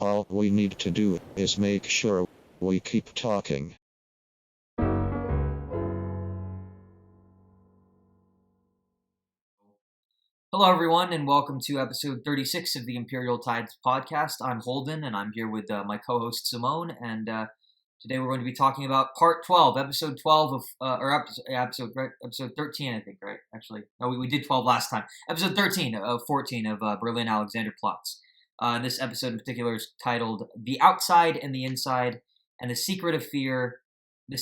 All we need to do is make sure we keep talking. Hello, everyone, and welcome to episode 36 of the Imperial Tides podcast. I'm Holden, and I'm here with my co-host Simone, and today we're going to be talking about part 12, episode 12 of, episode 13, I think, right? Actually, no, we did 12 last time. Episode 13 of 14 of Berlin Alexanderplatz. This episode in particular is titled "The Outside and the Inside," and the secret of fear of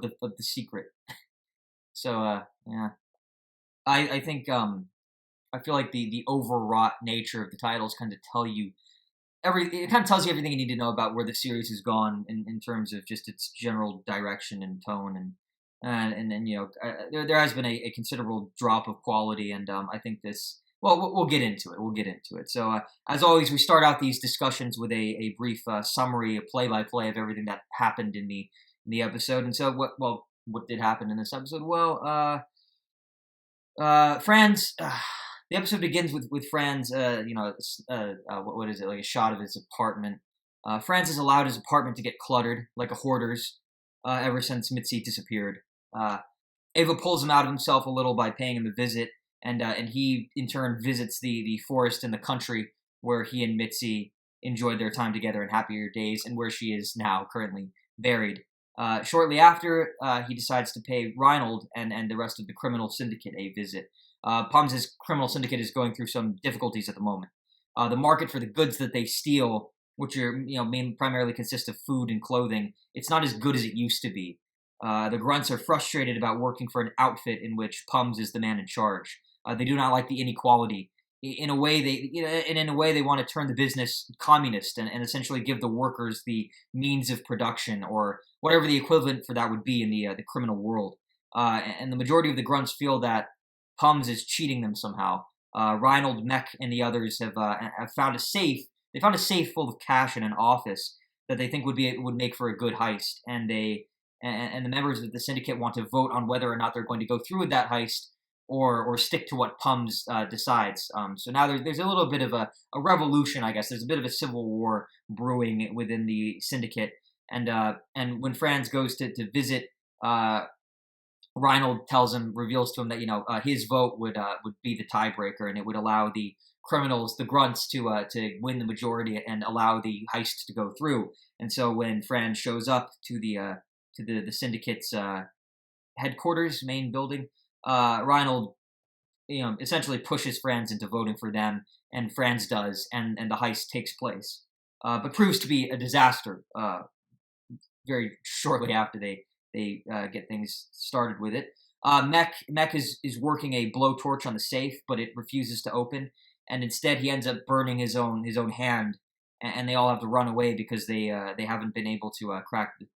the secret. So, yeah, I think I feel like the overwrought nature of the titles kind of tell you it kind of tells you everything you need to know about where the series has gone in terms of just its general direction and tone, and there has been a considerable drop of quality, and I think this. Well, we'll get into it. We'll get into it. So, as always, we start out these discussions with a brief summary, a play-by-play of everything that happened in the episode. And so, what did happen in this episode? Well, Franz. The episode begins with Franz, what is it, like a shot of his apartment. Franz has allowed his apartment to get cluttered, like a hoarder's, ever since Mitzi disappeared. Ava pulls him out of himself a little by paying him a visit, and he, in turn, visits the forest and the country where he and Mitzi enjoyed their time together in happier days, and where she is now currently buried. Shortly after, he decides to pay Reinhold and the rest of the criminal syndicate a visit. Pum's criminal syndicate is going through some difficulties at the moment. The market for the goods that they steal, which are primarily consist of food and clothing, it's not as good as it used to be. The grunts are frustrated about working for an outfit in which Pums is the man in charge. They do not like the inequality. In a way, they want to turn the business communist and essentially give the workers the means of production, or whatever the equivalent for that would be in the criminal world. And the majority of the grunts feel that Pums is cheating them somehow. Reinhold, Mech, and the others have found a safe. They found a safe full of cash in an office that they think would make for a good heist. And the members of the syndicate want to vote on whether or not they're going to go through with that heist or stick to what Pums decides. So now there's a little bit of a revolution, I guess. There's a bit of a civil war brewing within the syndicate. And when Franz goes to visit. Reinhold reveals to him that his vote would be the tiebreaker, and it would allow the criminals, the grunts, to win the majority and allow the heist to go through. And so when Franz shows up to the syndicate's headquarters, main building, Reinhold essentially pushes Franz into voting for them, and Franz does, and the heist takes place, but proves to be a disaster very shortly after they get things started with it. Mech is working a blowtorch on the safe, but it refuses to open, and instead he ends up burning his own hand, and they all have to run away because they haven't been able to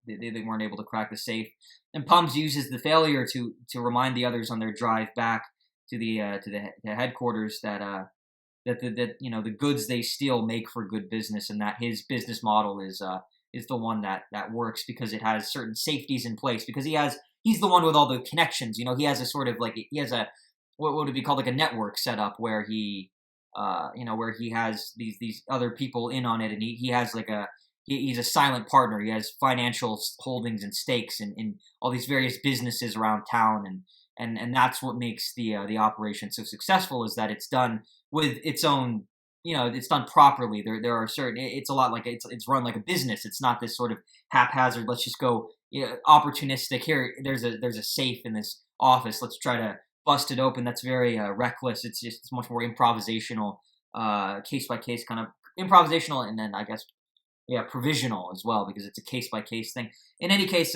they weren't able to crack the safe. And Pums uses the failure to remind the others on their drive back to the headquarters that the goods they steal make for good business, and that his business model is the one that works because it has certain safeties in place, because he's the one with all the connections. He has a sort of what would it be called, like a network set up where he has these other people in on it, and he has he's a silent partner. He has financial holdings and stakes in all these various businesses around town, and that's what makes the operation so successful, is that it's done with its own. It's done properly. There are certain. It's a lot like it's run like a business. It's not this sort of haphazard. Let's just go opportunistic. Here, there's a safe in this office. Let's try to bust it open. That's very reckless. It's much more improvisational, case by case kind of improvisational, and then I guess provisional as well, because it's a case by case thing. In any case,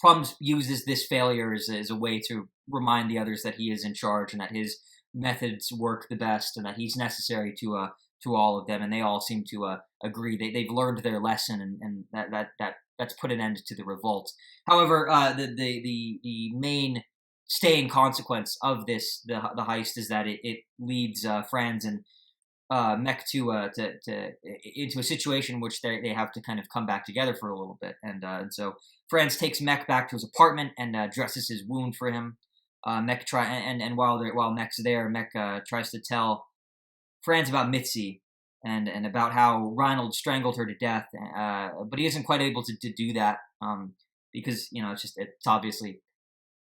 Plums uses this failure as a way to remind the others that he is in charge and that his methods work the best, and that he's necessary to all of them, and they all seem to agree. They've learned their lesson, and that's put an end to the revolt. However, the main staying consequence of the heist is that it leads Franz and Mech to into a situation in which they have to kind of come back together for a little bit, and so Franz takes Mech back to his apartment and dresses his wound for him. Mech while Mech's there, Mech tries to tell Franz about Mitzi, and about how Reinald strangled her to death. But he isn't quite able to do that because it's obviously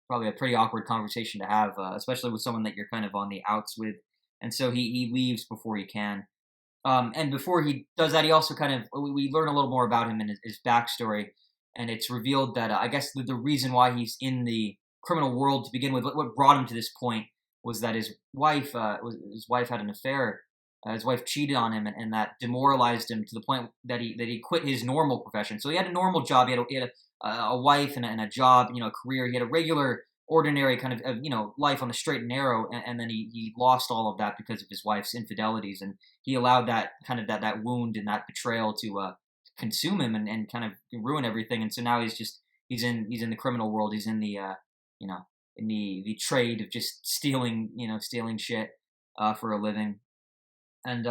probably a pretty awkward conversation to have, especially with someone that you're kind of on the outs with. And so he leaves before he can. And before he does that, he also we learn a little more about him and his backstory, and it's revealed that I guess the reason why he's in the criminal world to begin with, what brought him to this point, was that his wife had an affair. His wife cheated on him, and that demoralized him to the point that he quit his normal profession. So he had a normal job. He had a wife and a job, a career. He had a regular, ordinary kind of life on the straight and narrow, and then he lost all of that because of his wife's infidelities, and he allowed that kind of that wound and that betrayal to consume him and kind of ruin everything. And so now he's in the criminal world. He's in the in the trade of just stealing shit for a living, and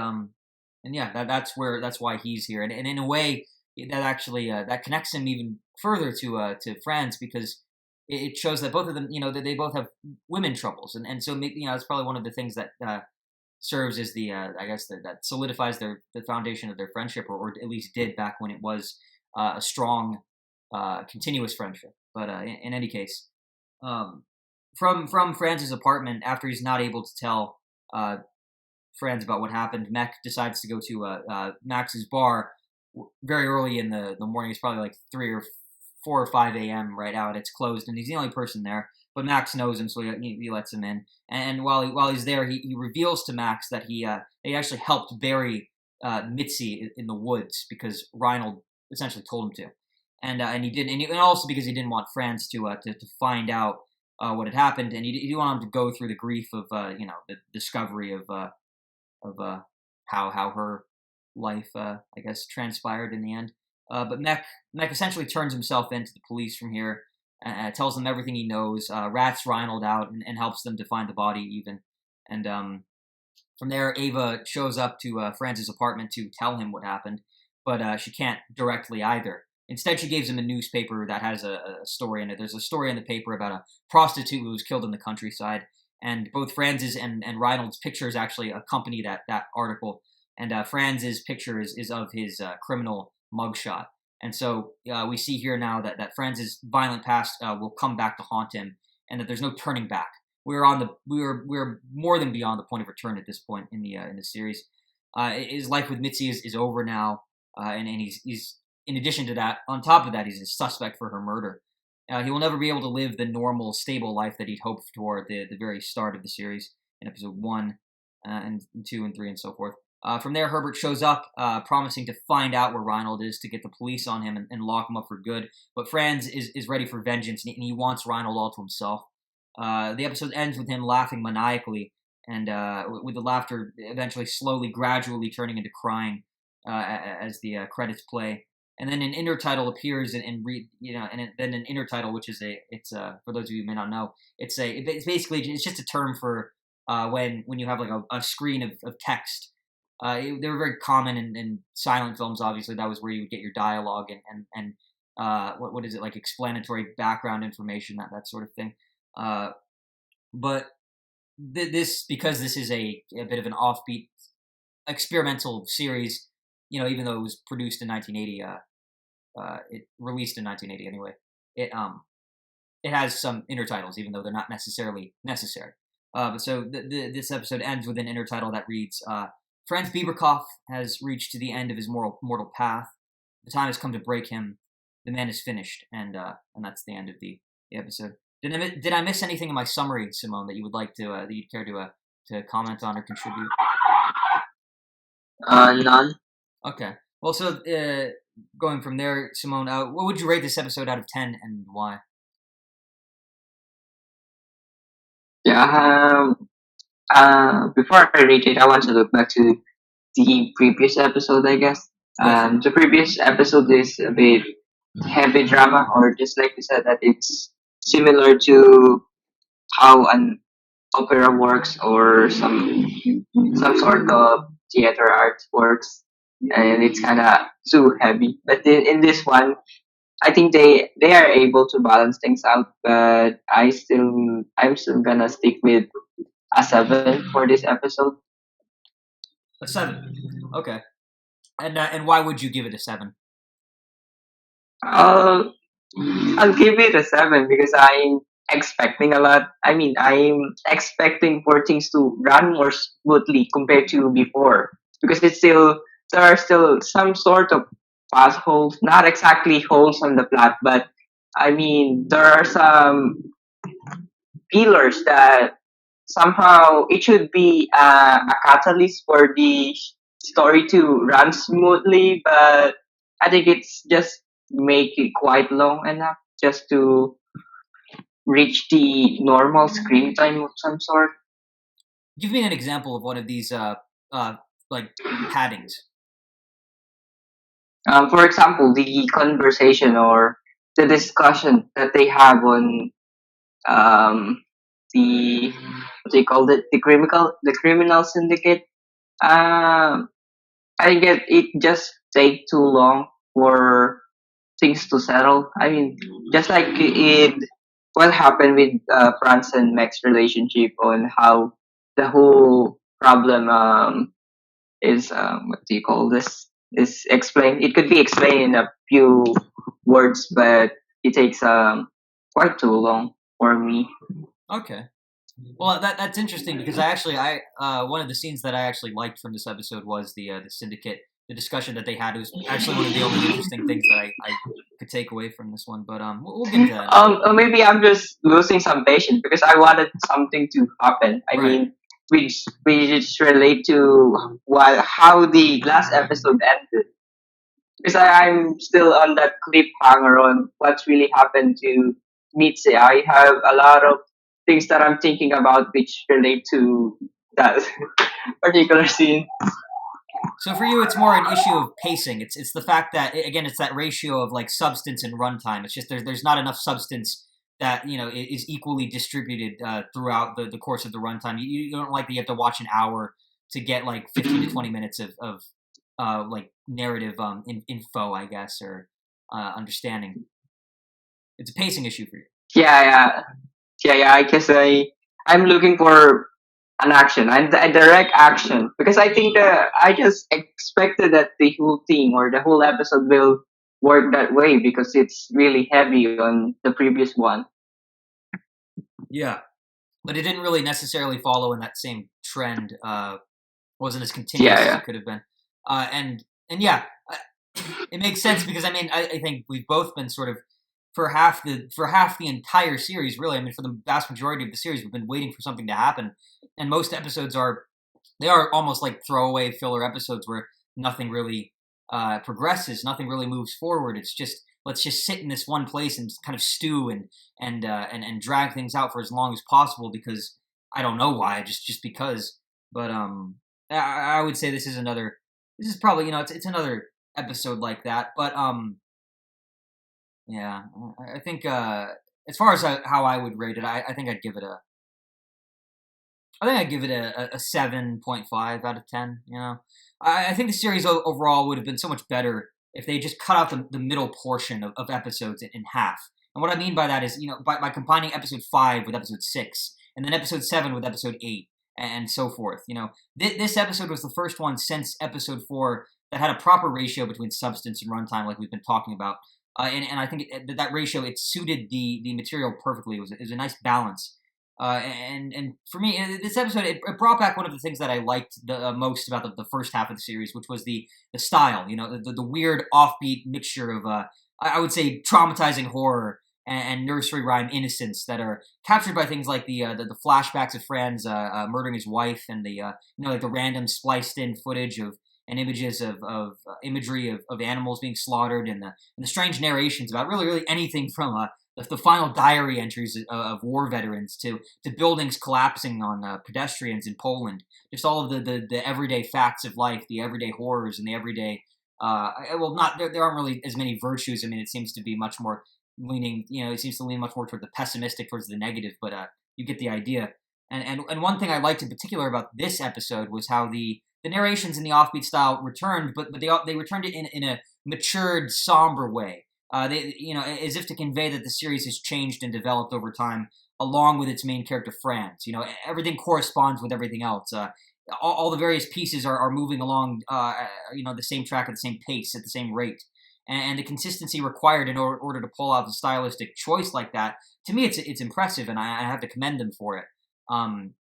yeah, that's why he's here, and in a way that actually that connects him even further to Franz, because it shows that both of them, that they both have women troubles, and so maybe, it's probably one of the things that serves as the I guess that solidifies the foundation of their friendship, or at least did back when it was a strong, continuous friendship. But in any case, from Franz's apartment, after he's not able to tell Franz about what happened, Mech decides to go to Max's bar very early in the morning. It's probably like 4 or 5 a.m. right out. It's closed, and he's the only person there. But Max knows him, so he lets him in. And while he's there, he reveals to Max that he actually helped bury Mitzi in the woods because Reinald essentially told him to, and he did, and also because he didn't want Franz to find out what had happened, and he didn't want him to go through the grief of the discovery of how her life I guess transpired in the end. But Mech essentially turns himself into the police from here, tells them everything he knows, rats Reinald out, and helps them to find the body even. And from there, Ava shows up to Franz's apartment to tell him what happened, but she can't directly either. Instead, she gives him a newspaper that has a story in it. There's a story in the paper about a prostitute who was killed in the countryside, and both Franz's and Reinald's pictures actually accompany that article. And Franz's picture is of his criminal mugshot. And so we see here now that Franz's violent past will come back to haunt him, and that there's no turning back. We're more than beyond the point of return at this point in the series. His life with Mitzi is over now, and he's in addition to that, on top of that, he's a suspect for her murder. He will never be able to live the normal, stable life that he'd hoped for at the very start of the series in episode 1 and 2 and 3 and so forth. From there, Herbert shows up, promising to find out where Reinald is, to get the police on him and lock him up for good. But Franz is ready for vengeance, and he wants Reinald all to himself. The episode ends with him laughing maniacally, and with the laughter eventually gradually turning into crying as the credits play. And then an intertitle appears, then an intertitle, which is for those of you who may not know, it's basically just a term for when you have like a screen of text. They were very common in silent films. Obviously, that was where you would get your dialogue and what is it, like explanatory background information, that sort of thing. But because this is a bit of an offbeat experimental series, even though it was produced in 1980, it released in 1980 anyway. It has some intertitles, even though they're not necessarily necessary. So this episode ends with an intertitle that reads. Franz Bieberkopf has reached the end of his mortal path. The time has come to break him. The man is finished, and that's the end of the episode. Did I miss anything in my summary, Simone, that you would like that you'd care to comment on or contribute? None. Okay. Well, so going from there, Simone, what would you rate this episode out of 10, and why? Yeah. Before I read it, I want to look back to the previous episode, I guess. The previous episode is a bit heavy drama, or just like you said, that it's similar to how an opera works, or some sort of theater art works, and it's kind of too heavy. But in this one, I think they are able to balance things out. But I'm still gonna stick with a 7 for this episode. A 7. Okay. And why would you give it a 7? I'll I'll give it a 7 because I'm expecting a lot. I mean, I'm expecting for things to run more smoothly compared to before because there are still some sort of fast holes, not exactly holes on the plot, but I mean there are some pillars that somehow it should be a catalyst for the story to run smoothly, but I think it's just make it quite long enough just to reach the normal screen time of some sort. Give me an example of one of these like paddings. For example, the conversation or the discussion that they have on um, the what they call it, the criminal syndicate. Um, I guess it just take too long for things to settle. I mean, just like what happened with Franz and Mac's relationship on how the whole problem is what do you call this is explained. It could be explained in a few words, but it takes quite too long for me. Okay. Well, that's interesting because I one of the scenes that I actually liked from this episode was the syndicate. The discussion that they had was actually one of the only interesting things that I could take away from this one. But we'll get into that. Or maybe I'm just losing some patience because I wanted something to happen. I Right. mean, we just relate to how the last episode ended. Because I'm still on that cliffhanger on what's really happened to Mitze. I have a lot of things that I'm thinking about which relate to that particular scene. So for you, it's more an issue of pacing. It's the fact that again, it's that ratio of like substance and runtime. It's just there's not enough substance that is equally distributed throughout the course of the runtime. You don't like that you have to watch an hour to get like 15 to 20 minutes of like narrative info, I guess, or understanding. It's a pacing issue for you. Yeah. I guess I'm looking for an action and a direct action because I think I just expected that the whole thing or the whole episode will work that way because it's really heavy on the previous one. Yeah, but it didn't really necessarily follow in that same trend. Wasn't as continuous as Yeah. it could have been. And yeah, it makes sense because I mean I think we've both been sort of for half the entire series, really. I mean, for the vast majority of the series, we've been waiting for something to happen, and most episodes are almost like throwaway filler episodes where nothing really progresses, nothing really moves forward. It's just let's just sit in this one place and kind of stew and drag things out for as long as possible because I don't know why, just because. But I would say this is another. This is probably it's another episode like that, but yeah, I think as far as how I would rate it, I think I'd give it a 7.5 out of 10. I think the series overall would have been so much better if they just cut out the middle portion of episodes in half. And what I mean by that is, by combining episode 5 with episode 6, and then episode 7 with episode 8, and so forth. This episode was the first one since episode 4 that had a proper ratio between substance and runtime, like we've been talking about. And I think that ratio, it suited the material perfectly. It was a nice balance. And for me, this episode, it brought back one of the things that I liked the most about the first half of the series, which was the style. The weird offbeat mixture of I would say traumatizing horror and nursery rhyme innocence that are captured by things like the flashbacks of Franz murdering his wife and the like the random spliced in footage of and images of imagery of animals being slaughtered and the strange narrations about really anything from the final diary entries of war veterans to buildings collapsing on pedestrians in Poland. Just all of the everyday facts of life, the everyday horrors, and the everyday. Not there aren't really as many virtues. I mean, it seems to be much more leaning. It seems to lean much more toward the pessimistic, towards the negative. But you get the idea. And one thing I liked in particular about this episode was how the narrations in the offbeat style returned, but they returned it in a matured, somber way. They as if to convey that the series has changed and developed over time, along with its main character Franz. Everything corresponds with everything else. all the various pieces are moving along, the same track at the same pace, at the same rate. And the consistency required in order to pull out a stylistic choice like that, to me, it's impressive, and I have to commend them for it. And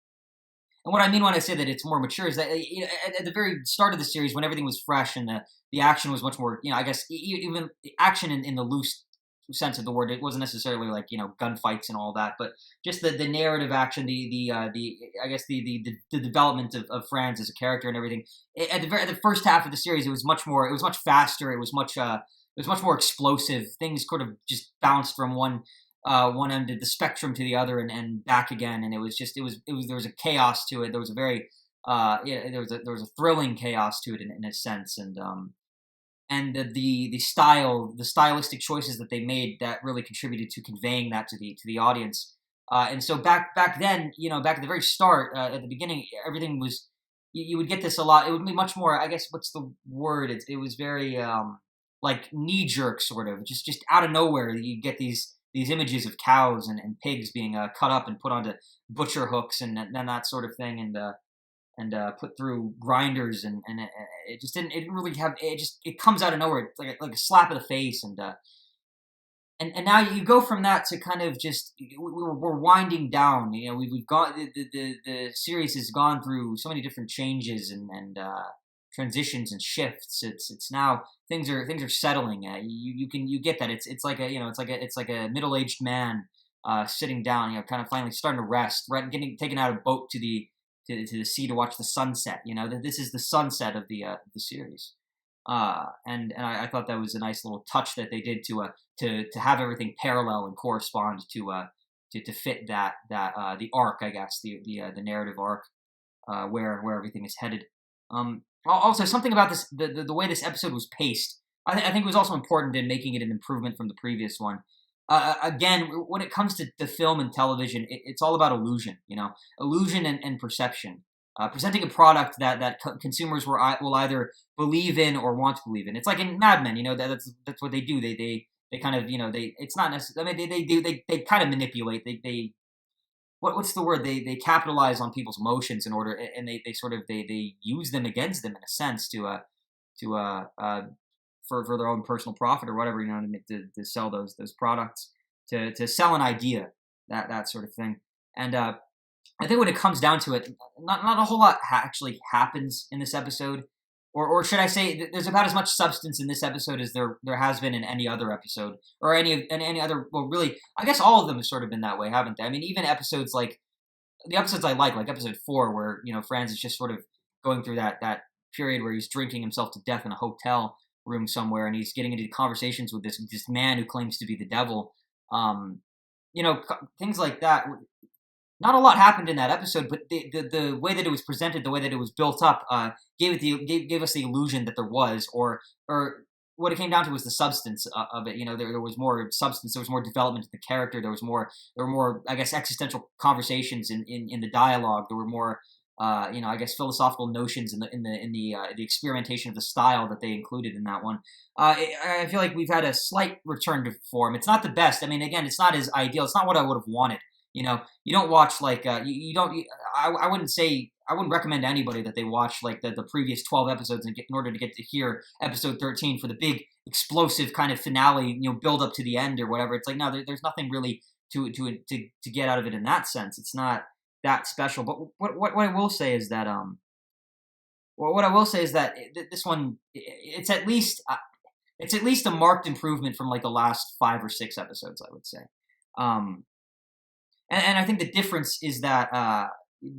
what I mean when I say that it's more mature is that at the very start of the series, when everything was fresh and the action was much more, I guess even action in the loose sense of the word, it wasn't necessarily like gunfights and all that, but just the narrative action, the I guess the development of Franz as a character and everything. At the first half of the series, it was much faster. It was much more explosive. Things sort of just bounced from one end of the spectrum to the other and back again, and it was there was a chaos to it. There was a very there was a thrilling chaos to it in a sense, and the stylistic choices that they made that really contributed to conveying that to the audience. And so back then, back at the very start, at the beginning, everything was you would get this a lot. It would be much more, I guess, what's the word? It was very like knee jerk sort of, just out of nowhere. You get these images of cows and pigs being cut up and put onto butcher hooks and that sort of thing, and put through grinders, and it didn't really have, it comes out of nowhere. It's like a slap of the face, and now you go from that to kind of just we're winding down. We've gone, the series has gone through so many different changes and transitions and shifts. It's now things are settling. You get that it's like a middle-aged man sitting down, kind of finally starting to rest, right, and getting taken out of boat to the sea to watch the sunset. This is the sunset of the series, and I thought that was a nice little touch that they did to have everything parallel and correspond to fit that the arc, I guess, the narrative arc, where everything is headed. Also, something about this the way this episode was paced, I think was also important in making it an improvement from the previous one. Again, when it comes to film and television, it's all about illusion, illusion and perception. Presenting a product that consumers will either believe in or want to believe in. It's like in Mad Men, that's what they do. They kind of, it's not necessarily, I mean, they kind of manipulate. What's the word? They capitalize on people's emotions in order, and they sort of they use them against them in a sense for their own personal profit or whatever, to sell those products, to sell an idea, that sort of thing. And I think when it comes down to it, not a whole lot actually happens in this episode, or should I say, there's about as much substance in this episode as there has been in any other episode, or any other. Well, really, I guess all of them have sort of been that way, haven't they? I mean, even episodes like the episodes I like episode 4, where Franz is just sort of going through that period where he's drinking himself to death in a hotel room somewhere, and he's getting into conversations with this man who claims to be the devil. Things like that. Not a lot happened in that episode, but the way that it was presented, the way that it was built up, gave us the illusion that there was, or what it came down to was the substance of it. There was more substance, there was more development of the character, there were more, I guess, existential conversations in the dialogue. There were more, I guess, philosophical notions in the experimentation of the style that they included in that one. I feel like we've had a slight return to form. It's not the best. I mean, again, it's not as ideal. It's not what I would have wanted. You don't watch like you don't. I wouldn't recommend to anybody that they watch like the previous 12 episodes in order to get to hear episode 13 for the big explosive kind of finale, build up to the end or whatever. It's like, no, there's nothing really to get out of it in that sense. It's not that special. But what I will say is that this one, it's at least a marked improvement from like the last 5 or 6 episodes, I would say. And I think the difference is that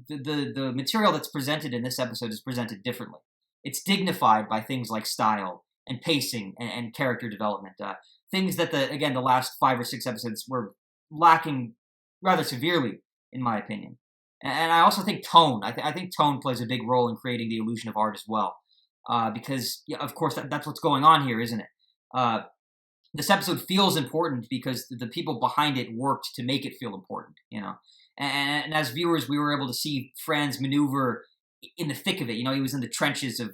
the material that's presented in this episode is presented differently. It's dignified by things like style and pacing and character development. Things that the last 5 or 6 episodes were lacking rather severely, in my opinion. And I also think tone. I think tone plays a big role in creating the illusion of art as well, because of course that's what's going on here, isn't it? This episode feels important because the people behind it worked to make it feel important, And as viewers, we were able to see Franz maneuver in the thick of it. He was in the trenches of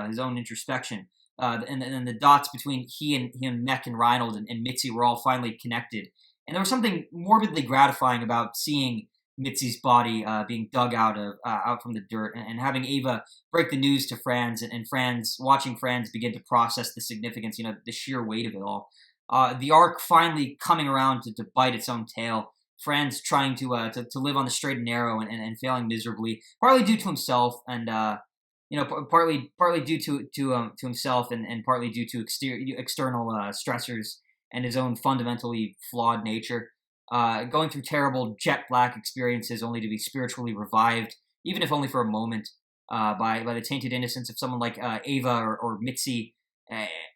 his own introspection, and the dots between him, Mech, and Reinhold and Mitzi were all finally connected. And there was something morbidly gratifying about seeing Mitzi's body being dug out from the dirt, and having Ava break the news to Franz, and Franz watching Franz begin to process the significance, the sheer weight of it all. The arc finally coming around to bite its own tail. Franz trying to live on the straight and narrow and failing miserably, partly due to himself, and partly due to himself, and partly due to external stressors and his own fundamentally flawed nature. Going through terrible jet black experiences only to be spiritually revived, even if only for a moment, by the tainted innocence of someone like Ava or Mitzi,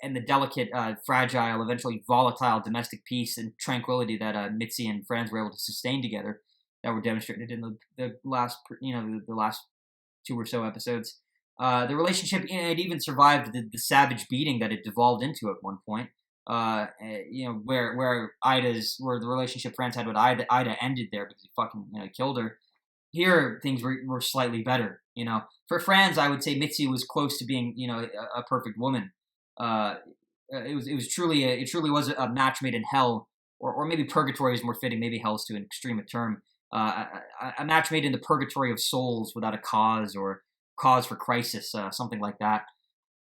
and the delicate, fragile, eventually volatile domestic peace and tranquility that Mitzi and Franz were able to sustain together, that were demonstrated in the last the last 2 or so episodes. The relationship, it even survived the savage beating that it devolved into at one point. Where the relationship Franz had with Ida ended there because he fucking killed her. Here things were slightly better. For Franz, I would say Mitzi was close to being a perfect woman. It truly was a match made in hell, or maybe purgatory is more fitting. Maybe hell is too extreme a term. A match made in the purgatory of souls without a cause or cause for crisis, something like that.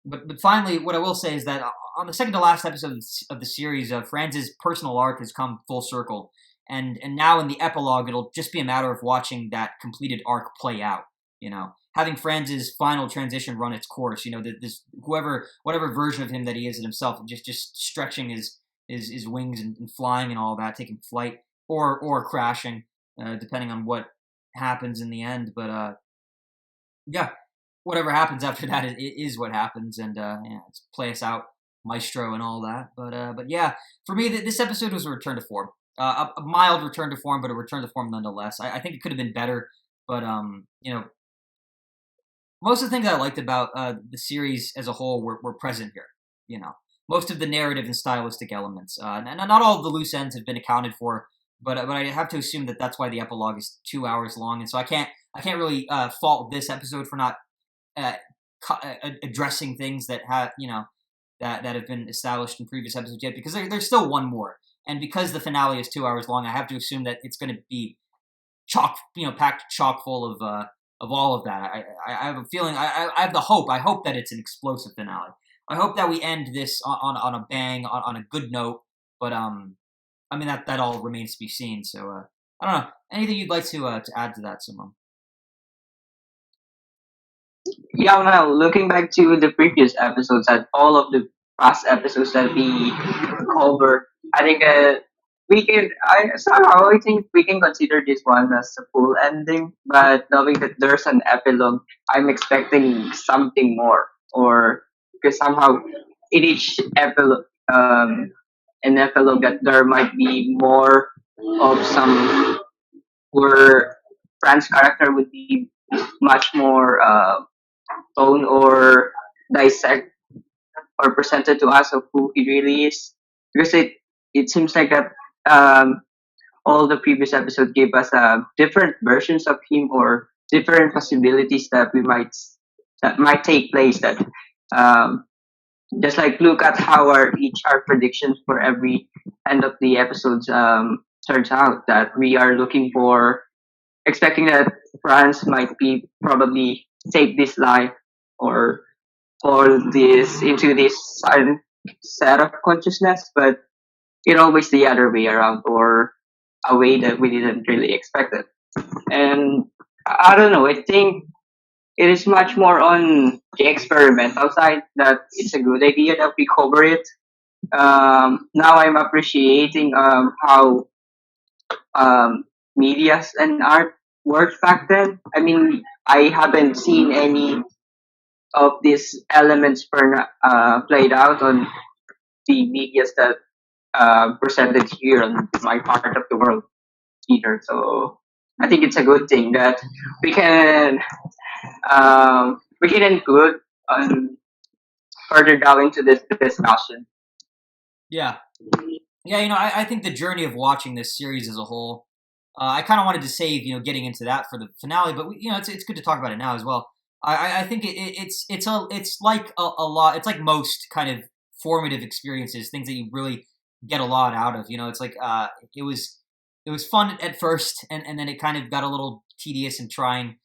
But finally, what I will say is that on the second to last episode of the series, Franz's personal arc has come full circle, and now in the epilogue, it'll just be a matter of watching that completed arc play out. Having Franz's final transition run its course. Whatever version of him that he is in himself, just stretching his wings and flying and all that, taking flight or crashing, depending on what happens in the end. But yeah. Whatever happens after that is what happens, and it's play us out, maestro, and all that. But yeah, for me, this episode was a return to form, a mild return to form, but a return to form nonetheless. I think it could have been better, but most of the things I liked about the series as a whole were present here. Most of the narrative and stylistic elements, and not all of the loose ends have been accounted for. But I have to assume that that's why the epilogue is 2 hours long, and so I can't really fault this episode for not addressing things that have that have been established in previous episodes yet, because there's still one more, and because the finale is 2 hours long, I have to assume that it's going to be packed chock full of all of that. I have a feeling, I have the hope. I hope that it's an explosive finale. I hope that we end this on a bang, on a good note. But that all remains to be seen. So I don't know. Anything you'd like to add to that, Simon? Yeah, well, looking back to the previous episodes and all of the past episodes that we cover, I think I think we can consider this one as a full ending. But knowing that there's an epilogue, I'm expecting something more, or because somehow in each epilogue, an epilogue, that there might be more of some where Fran's character would be much more tone or dissect or presented to us of who he really is, because it seems like that all the previous episodes gave us different versions of him, or different possibilities that might take place, that um, just like look at how our predictions for every end of the episodes turns out, that we are looking for, expecting that France might be probably take this life, or fall this into this silent set of consciousness, but it always the other way around, or a way that we didn't really expect it. And I don't know, I think it is much more on the experimental side that it's a good idea that we cover it. Now I'm appreciating how medias and art worked back then. I mean, I haven't seen any of these elements played out on the medias that presented here on my part of the world either. So I think it's a good thing that we can include on further down into this discussion. Yeah. I think the journey of watching this series as a whole, I kind of wanted to save getting into that for the finale, but it's good to talk about it now as well. I think it's like a lot. It's like most kind of formative experiences, things that you really get a lot out of. It's like it was it was fun at first, and then it kind of got a little tedious and trying,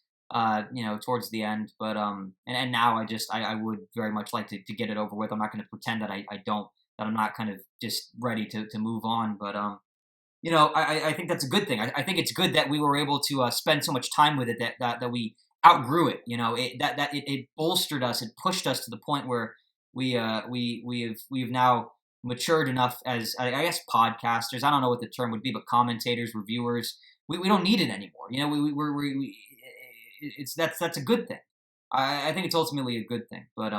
towards the end. But and now I would very much like to get it over with. I'm not going to pretend that that I'm not kind of just ready to move on. But I think that's a good thing. I think it's good that we were able to spend so much time with it that we outgrew it. It bolstered us, it pushed us to the point where we've now matured enough as I guess podcasters. I don't know what the term would be, but commentators, reviewers. We don't need it anymore. That's a good thing. I think it's ultimately a good thing. But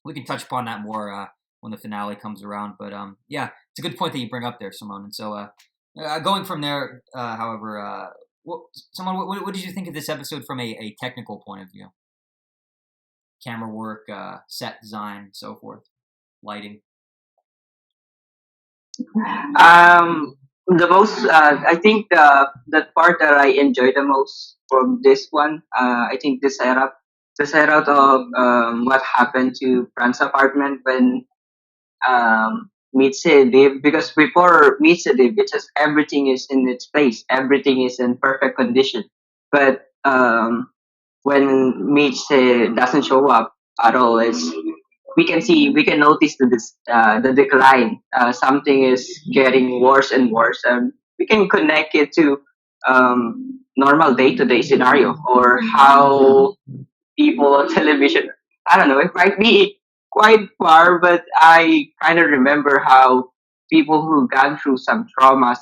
we can touch upon that more when the finale comes around. But yeah, it's a good point that you bring up there, Simone. And so going from there, however, Simone, what did you think of this episode from a technical point of view? Camera work, set design, so forth, lighting. The most, I think the part that I enjoyed the most from this one, I think the setup of what happened to Fran's apartment when Mitze lived, because before Mitze lived, it's just everything is in its place, everything is in perfect condition. But when Mitze doesn't show up at all, we can notice the decline. Something is getting worse and worse, and we can connect it to normal day to day scenario or how people on television. I don't know. It might be quite far, but I kind of remember how people who gone through some traumas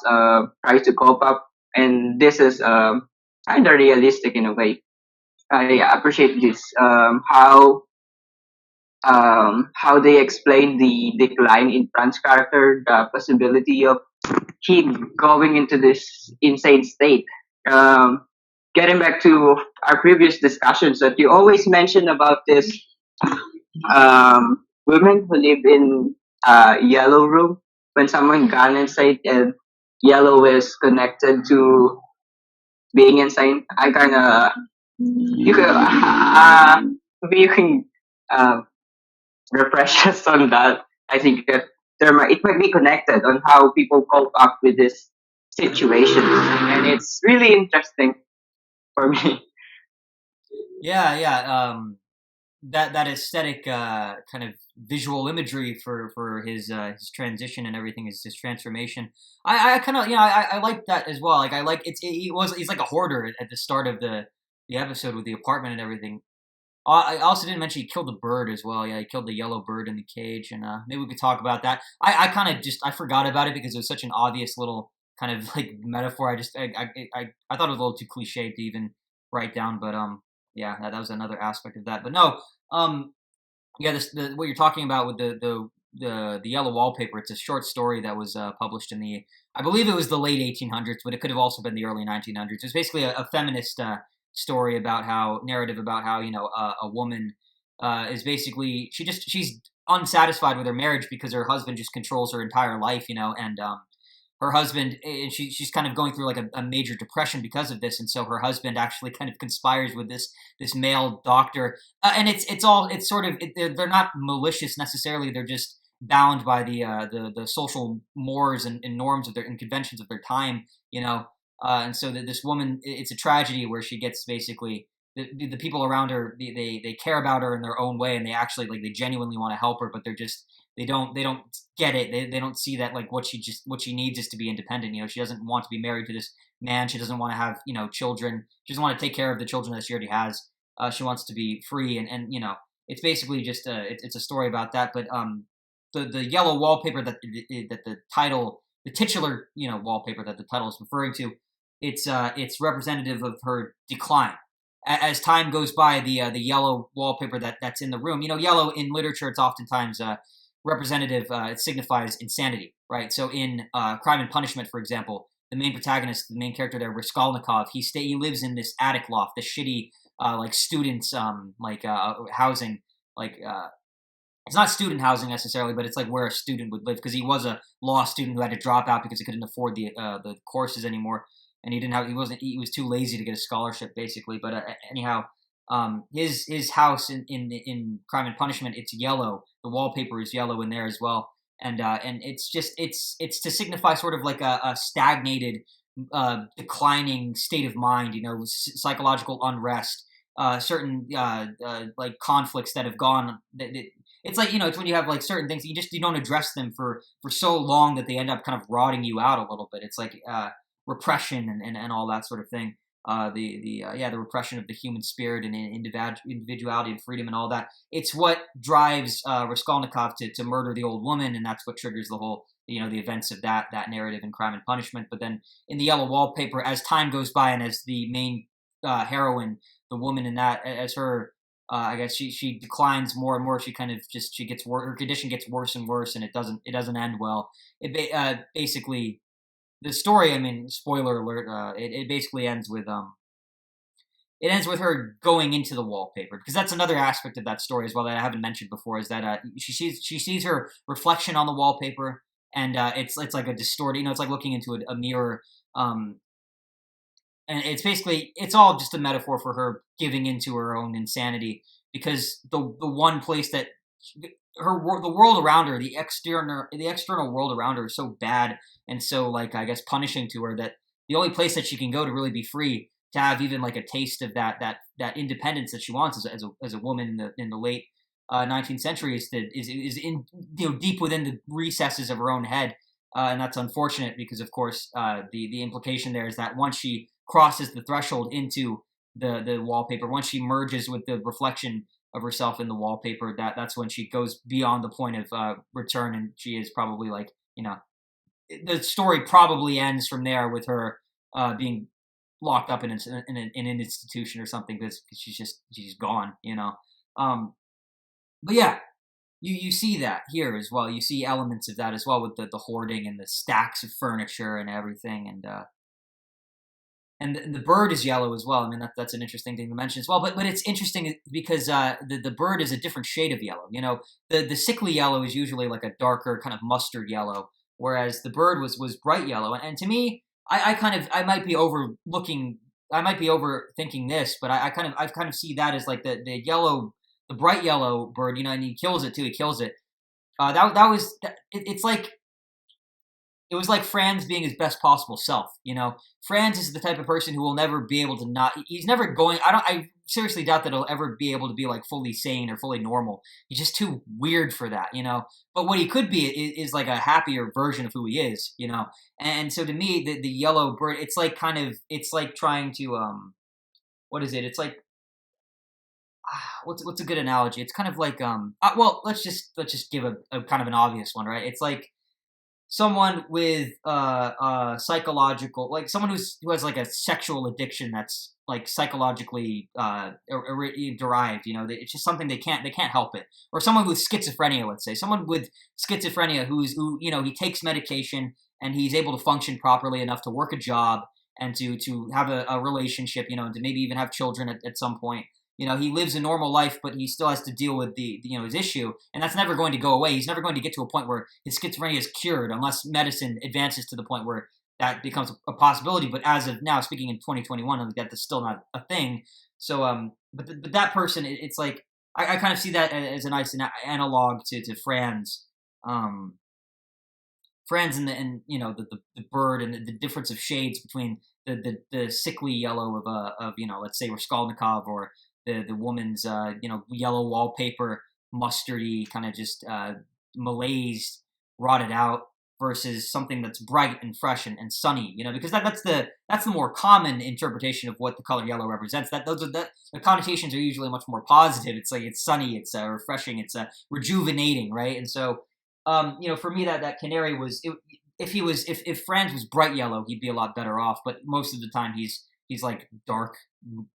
try to cope up, and this is kind of realistic in a way. I appreciate this. How they explain the decline in Fran's character, the possibility of him going into this insane state. Um, Getting back to our previous discussions, that you always mention about this women who live in yellow room, when someone gone inside and yellow is connected to being insane. I kind of you can maybe you can uh, refresh us on that. I think that it might be connected on how people cope up with this situation, and it's really interesting for me. Yeah. That aesthetic kind of visual imagery for his transition and everything, his transformation. I kind of I like that as well. Like I like he's like a hoarder at the start of the episode with the apartment and everything. I also didn't mention he killed a bird as well. Yeah, he killed the yellow bird in the cage, and maybe we could talk about that. I kind of I forgot about it because it was such an obvious little kind of like metaphor. I thought it was a little too cliche to even write down, but yeah, that was another aspect of that. But no, yeah, what you're talking about with the yellow wallpaper. It's a short story that was published in I believe it was the late 1800s, but it could have also been the early 1900s. It's basically a feminist story about narrative about how a woman is basically she's unsatisfied with her marriage because her husband just controls her entire life, and her husband, and she's kind of going through like a major depression because of this, and so her husband actually kind of conspires with this male doctor, and it's sort of they're not malicious necessarily. They're just bound by the social mores and norms of and conventions of their time, and so that this woman, it's a tragedy where she gets basically the people around her, they care about her in their own way, and they actually they genuinely want to help her, but they don't get it. They don't see that what she needs is to be independent. She doesn't want to be married to this man. She doesn't want to have children. She doesn't want to take care of the children that she already has. She wants to be free, and it's basically just it's a story about that. But the yellow wallpaper that the title, the titular wallpaper that the title is referring to, it's representative of her decline. As time goes by, the yellow wallpaper that's in the room, yellow in literature, it's oftentimes representative. It signifies insanity, right? So in Crime and Punishment, for example, the main protagonist, the main character there, Raskolnikov, he lives in this attic loft, this shitty students housing, it's not student housing necessarily, but it's where a student would live, because he was a law student who had to drop out because he couldn't afford the courses anymore, and he was too lazy to get a scholarship basically. But anyhow, his house in Crime and Punishment, it's yellow. The wallpaper is yellow in there as well, and it's to signify sort of like a stagnated declining state of mind, psychological unrest, certain like conflicts that have gone. It's like, it's when you have like certain things you don't address them for so long that they end up kind of rotting you out a little bit. It's like repression and all that sort of thing. The repression of the human spirit and individuality and freedom and all that. It's what drives Raskolnikov to murder the old woman, and that's what triggers the whole the events of that narrative in Crime and Punishment. But then in the Yellow Wallpaper, as time goes by and as the main heroine, the woman in that, as her I guess she declines more and more. She kind of she gets worse. Her condition gets worse and worse, and it doesn't end well. It basically. The story, I mean, spoiler alert, it basically ends with her going into the wallpaper, because that's another aspect of that story as well that I haven't mentioned before, is that she sees her reflection on the wallpaper, and it's like a distorted, it's like looking into a mirror, and it's all just a metaphor for her giving into her own insanity, because the one place that the world around her, the external world around her is so bad and so, like, I guess, punishing to her, that the only place that she can go to really be free, to have even like a taste of that independence that she wants as a woman in the late 19th century, is in deep within the recesses of her own head, and that's unfortunate, because of course the implication there is that once she crosses the threshold into the wallpaper, once she merges with the reflection of herself in the wallpaper, that's when she goes beyond the point of return, and she is probably like, the story probably ends from there with her being locked up in an institution or something, because she's gone, but yeah, you see that here as well. You see elements of that as well, with the hoarding and the stacks of furniture and everything, and the bird is yellow as well. I mean, that's an interesting thing to mention as well. But it's interesting because the bird is a different shade of yellow. The sickly yellow is usually like a darker kind of mustard yellow, whereas the bird was bright yellow. And to me, I might be overthinking this, but I kind of see that as like the yellow, the bright yellow bird. And he kills it too. He kills it. It's like. It was like Franz being his best possible self. Franz is the type of person who will never be able to he's never going, I seriously doubt that he'll ever be able to be like fully sane or fully normal. He's just too weird for that, but what he could be is like a happier version of who he is, and so to me, the yellow bird, it's like trying to, what is it? It's like, what's a good analogy? It's kind of like, well, let's just give a kind of an obvious one, right? It's like, someone with psychological, like someone who has like a sexual addiction that's like psychologically derived. It's just something they can't help it. Or someone with schizophrenia, let's say, someone with schizophrenia who he takes medication and he's able to function properly enough to work a job and to have a relationship, and to maybe even have children at some point. He lives a normal life, but he still has to deal with his issue, and that's never going to go away. He's never going to get to a point where his schizophrenia is cured unless medicine advances to the point where that becomes a possibility. But as of now, speaking in 2021, that's still not a thing. So, but that person, it's like, I kind of see that as a nice analog to Franz. Franz and the bird, and the difference of shades between the sickly yellow of let's say Raskolnikov, or the woman's yellow wallpaper, mustardy, kind of just malaised, rotted out, versus something that's bright and fresh and sunny, because that's the more common interpretation of what the color yellow represents. The connotations are usually much more positive. It's like, it's sunny, it's refreshing, it's rejuvenating, right? And so for me, that canary was, if Franz was bright yellow, he'd be a lot better off, but most of the time he's like dark,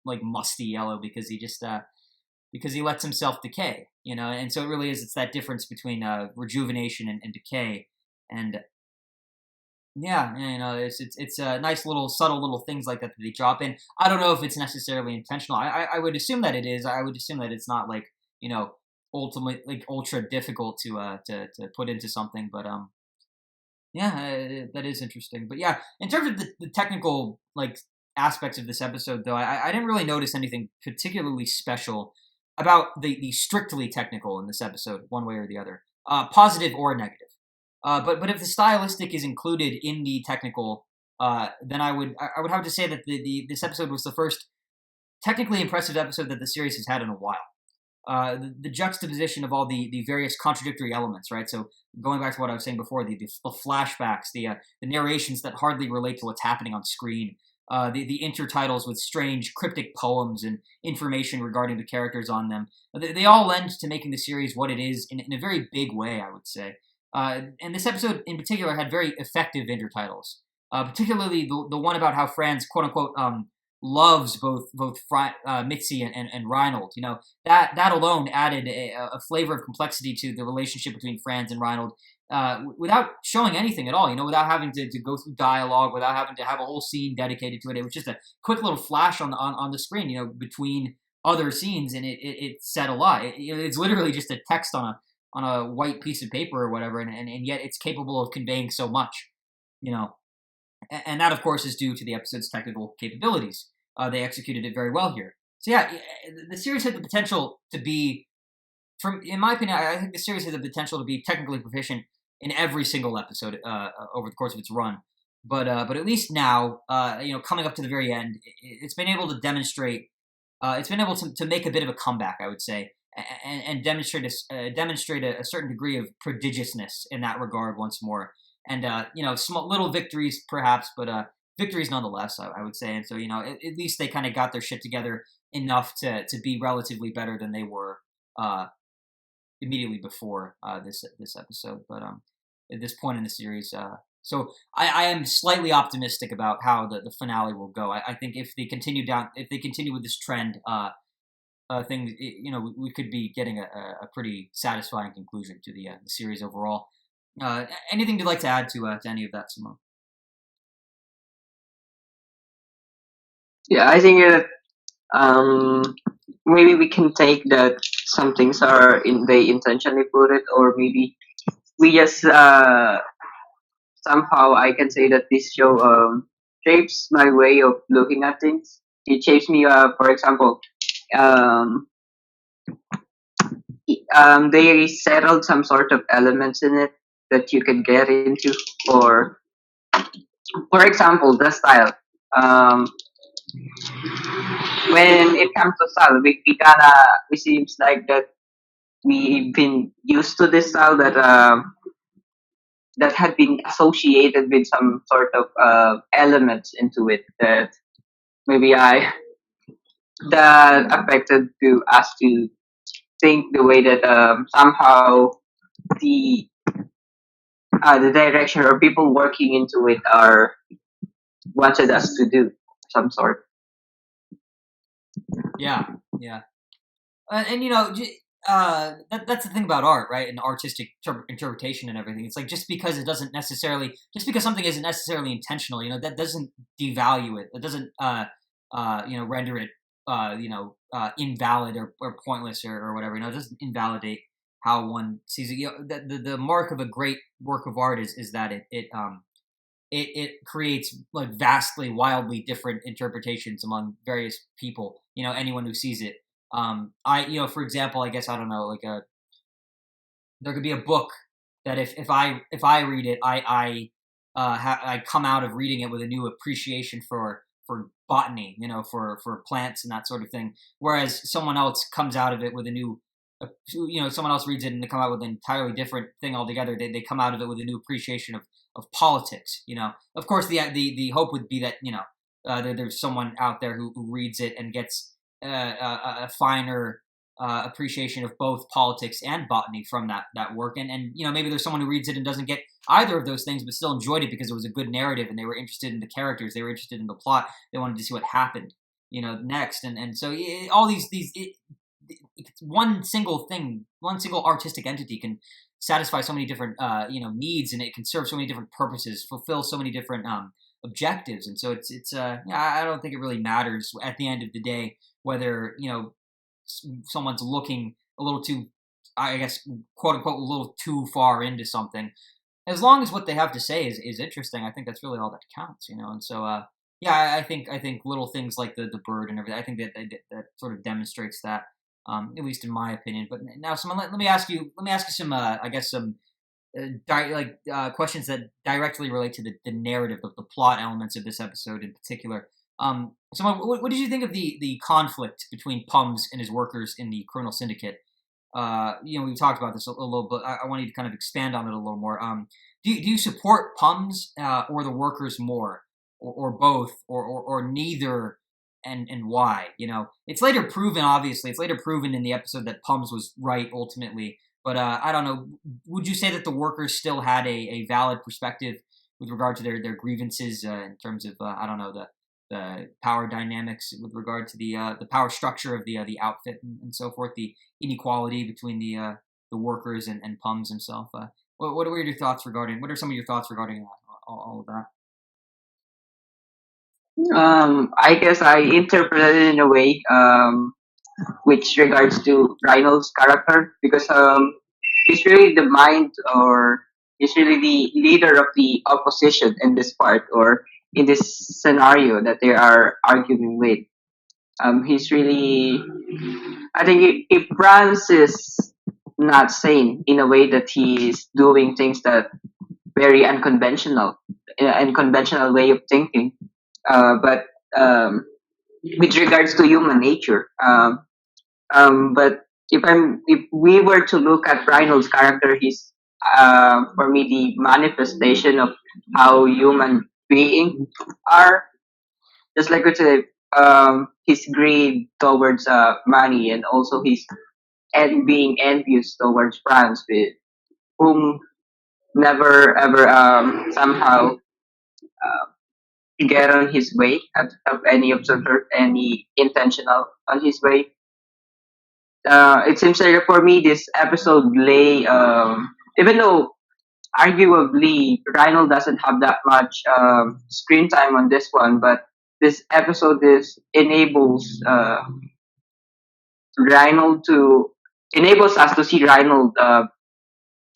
like musty yellow, because he just because he lets himself decay, and so it really is, it's that difference between rejuvenation and decay. And yeah, it's nice little subtle little things like that they drop in. I don't know if it's necessarily intentional. I would assume that it is. I would assume that it's not like, ultimately like ultra difficult to put into something, but yeah, that is interesting. But yeah, in terms of the technical like aspects of this episode, though, I didn't really notice anything particularly special about the strictly technical in this episode, one way or the other, positive or negative. But if the stylistic is included in the technical then I would have to say that this episode was the first technically impressive episode that the series has had in a while. The juxtaposition of all the various contradictory elements, right? So going back to what I was saying before, the flashbacks, the narrations that hardly relate to what's happening on screen, the intertitles with strange cryptic poems and information regarding the characters on them, they all lend to making the series what it is in a very big way, I would say. And this episode in particular had very effective intertitles, particularly the one about how Franz, quote unquote, loves both Mitzi and Reinhold. That alone added a flavor of complexity to the relationship between Franz and Reinhold, without showing anything at all. Without having to go through dialogue, without having to have a whole scene dedicated to it. It was just a quick little flash on the screen, between other scenes, and it said a lot. It's literally just a text on a white piece of paper or whatever, and yet it's capable of conveying so much. And that, of course, is due to the episode's technical capabilities. They executed it very well here. So yeah, the series had the potential to be, in my opinion, I think the series had the potential to be technically proficient in every single episode over the course of its run. But at least now, coming up to the very end, it's been able to demonstrate, it's been able to make a bit of a comeback, I would say, and demonstrate a certain degree of prodigiousness in that regard once more. And small little victories perhaps, but victories nonetheless, I would say. And so at least they kind of got their shit together enough to be relatively better than they were immediately before this episode. But at this point in the series, so I am slightly optimistic about how the finale will go. I think if they continue with this trend, things, we could be getting a pretty satisfying conclusion to the series overall. Anything you'd like to add to any of that, Simone? Yeah, I think maybe we can take that some things they intentionally put it, or maybe we just somehow I can say that this show shapes my way of looking at things. It shapes me. For example, they settled some sort of elements in it that you can get into, or for example, the style. When it comes to style, it seems like that we've been used to this style that had been associated with some sort of elements into it that maybe that affected to us to think the way that somehow the direction or people working into it are wanted us to do some sort. Yeah. And that's the thing about art, right? And artistic interpretation and everything. It's like just because something isn't necessarily intentional, that doesn't devalue it. It doesn't render it invalid or pointless or whatever. It doesn't invalidate how one sees it. The mark of a great work of art is that it creates like vastly, wildly different interpretations among various people. Anyone who sees it. For example, I guess I don't know, there could be a book that if I read it, I come out of reading it with a new appreciation for botany, for plants and that sort of thing. Whereas someone else comes out of it with a new, someone else reads it and they come out with an entirely different thing altogether. They come out of it with a new appreciation of politics. Of course, the hope would be that there's someone out there who reads it and gets a finer appreciation of both politics and botany from that work, and maybe there's someone who reads it and doesn't get either of those things, but still enjoyed it because it was a good narrative and they were interested in the characters, they were interested in the plot, they wanted to see what happened, next, and so all these one single artistic entity can satisfy so many different needs, and it can serve so many different purposes, fulfill so many different objectives, and so it's I don't think it really matters at the end of the day whether someone's looking a little too, I guess, quote unquote, a little too far into something, as long as what they have to say is interesting. I think that's really all that counts, and so I think little things like the bird and everything, I think that sort of demonstrates that, at least in my opinion. But now, Simon, let me ask you some questions that directly relate to the narrative, the plot elements of this episode in particular. So what did you think of the conflict between Pums and his workers in the criminal syndicate? We've talked about this a little bit. I want you to kind of expand on it a little more. Do you support Pums or the workers more, or both, or neither, and why? It's later proven. Obviously, it's later proven in the episode that Pums was right ultimately. But I don't know. Would you say that the workers still had a valid perspective with regard to their grievances in terms of I don't know the power dynamics with regard to the power structure of the outfit and so forth, the inequality between the workers and Pums himself? What are your thoughts regarding? What are some of your thoughts regarding all of that? I guess I interpreted it in a way which regards to Reinald's character, because he's really the mind, or he's really the leader of the opposition in this part, or in this scenario that they are arguing with. He's really, I think, if Franz is not sane in a way that he's doing things that very unconventional way of thinking, but with regards to human nature. But if we were to look at Reinhold's character, he's for me the manifestation of how human beings are. Just like we said, his greed towards money, and also his being envious towards Franz, with whom never ever somehow get on his way, have any observer, any intentional on his way. It seems like for me this episode lay, even though arguably Reinhold doesn't have that much screen time on this one, but this episode enables Reinhold to enables us to see Reinhold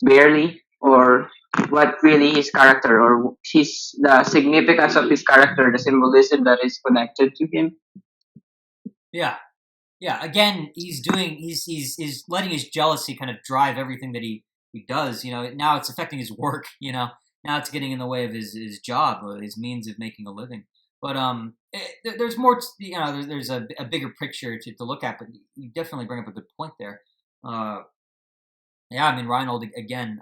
barely, or what really his character, or the significance of his character, the symbolism that is connected to him. Yeah. Again, he's letting his jealousy kind of drive everything that he does. Now it's affecting his work. Now it's getting in the way of his job, his means of making a living. But there's more. There's a bigger picture to look at. But you definitely bring up a good point there. Reinhold again,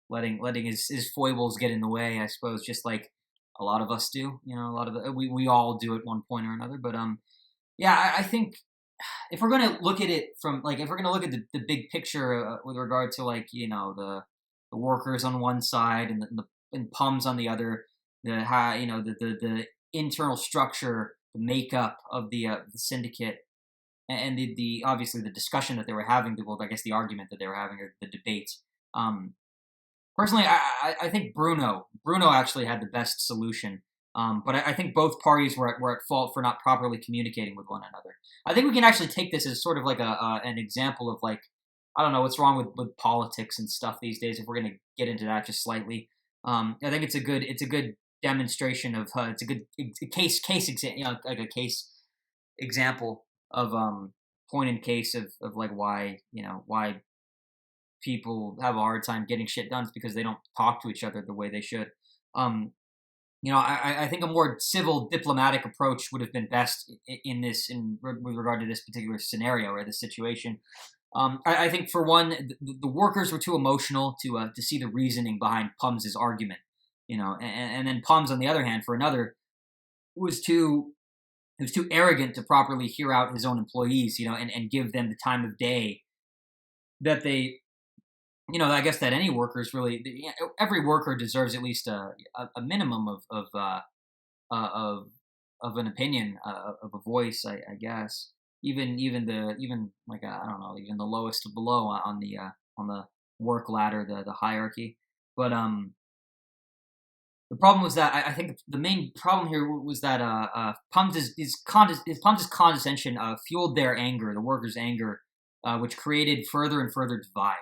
letting his foibles get in the way, I suppose, just like a lot of us do. A lot of we all do at one point or another. But I think if we're going to look at it from if we're going to look at the big picture with regard to the workers on one side and Pums on the other, the internal structure, the makeup of the syndicate, and the obviously the discussion that they were having, the argument that they were having, or the debates. Personally, I think Bruno actually had the best solution. But I think both parties were at fault for not properly communicating with one another. I think we can actually take this as sort of like an example of I don't know what's wrong with politics and stuff these days. If we're going to get into that just slightly, I think it's a good demonstration of it's a good case like a case example of point in case of why people have a hard time getting shit done. It's because they don't talk to each other the way they should. I think a more civil, diplomatic approach would have been best with regard to this particular scenario or this situation. I think for one, the workers were too emotional to see the reasoning behind Pum's argument, and then Pums, on the other hand, for another, was too arrogant to properly hear out his own employees, and give them the time of day that they. I guess that any workers really, every worker deserves at least a minimum of an opinion, of a voice, I guess. Even I don't know, even the lowest of below on the work ladder, the hierarchy. But the problem was that I think the main problem here was that Pums' condescension fueled their anger, the workers' anger, which created further and further divide.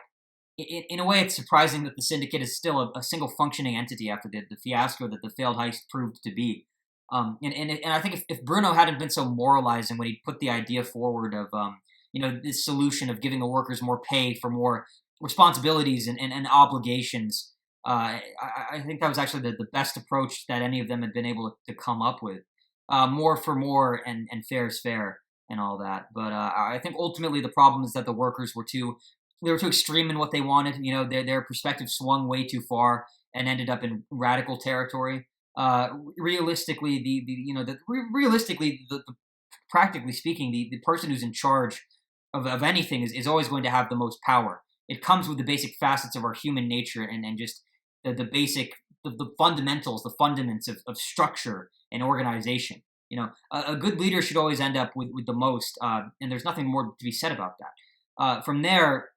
In a way, it's surprising that the syndicate is still a single functioning entity after the fiasco that the failed heist proved to be. And I think if Bruno hadn't been so moralizing when he put the idea forward of this solution of giving the workers more pay for more responsibilities and obligations. I think that was actually the best approach that any of them had been able to come up with. More for more and fair is fair and all that. But I think ultimately the problem is that the workers were too extreme in what they wanted. Their perspective swung way too far and ended up in radical territory. Realistically, practically speaking, the person who's in charge of anything is always going to have the most power. It comes with the basic facets of our human nature and just the basic the fundamentals, the fundaments of structure and organization. A good leader should always end up with the most, and there's nothing more to be said about that. From there,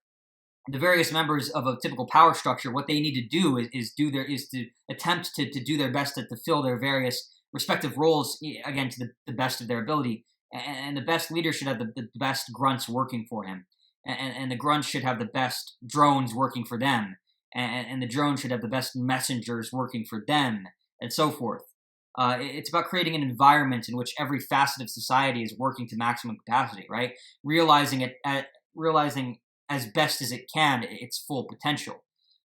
the various members of a typical power structure, what they need to do is to attempt to do their best to fill their various respective roles, again, to the best of their ability. And the best leader should have the best grunts working for him, and the grunts should have the best drones working for them, and the drones should have the best messengers working for them, and so forth. It's about creating an environment in which every facet of society is working to maximum capacity, right? Realizing as best as it can its full potential.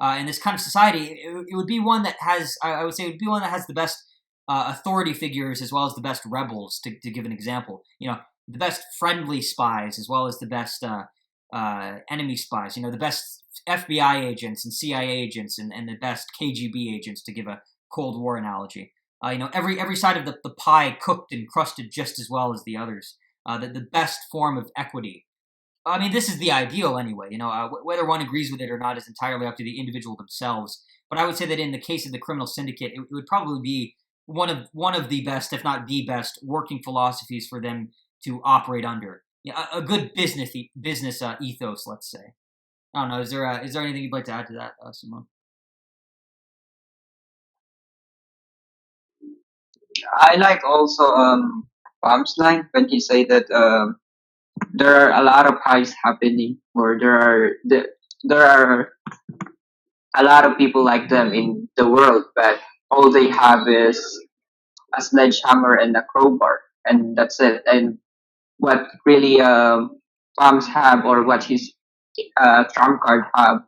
In this kind of society, it would be one that has, I would say, it would be one that has the best authority figures as well as the best rebels. To give an example, the best friendly spies as well as the best enemy spies. The best FBI agents and CIA agents and the best KGB agents, to give a Cold War analogy. Every side of the pie cooked and crusted just as well as the others. The best form of equity. I mean, this is the ideal anyway. Whether one agrees with it or not is entirely up to the individual themselves. But I would say that in the case of the criminal syndicate, it would probably be one of the best, if not the best, working philosophies for them to operate under. A good business ethos, let's say. I don't know. Is there anything you'd like to add to that, Simone? I like also Palm's line when he say that there are a lot of highs happening, or there are a lot of people like them in the world, but all they have is a sledgehammer and a crowbar, and that's it. And what really Palms have, or what his trump card have,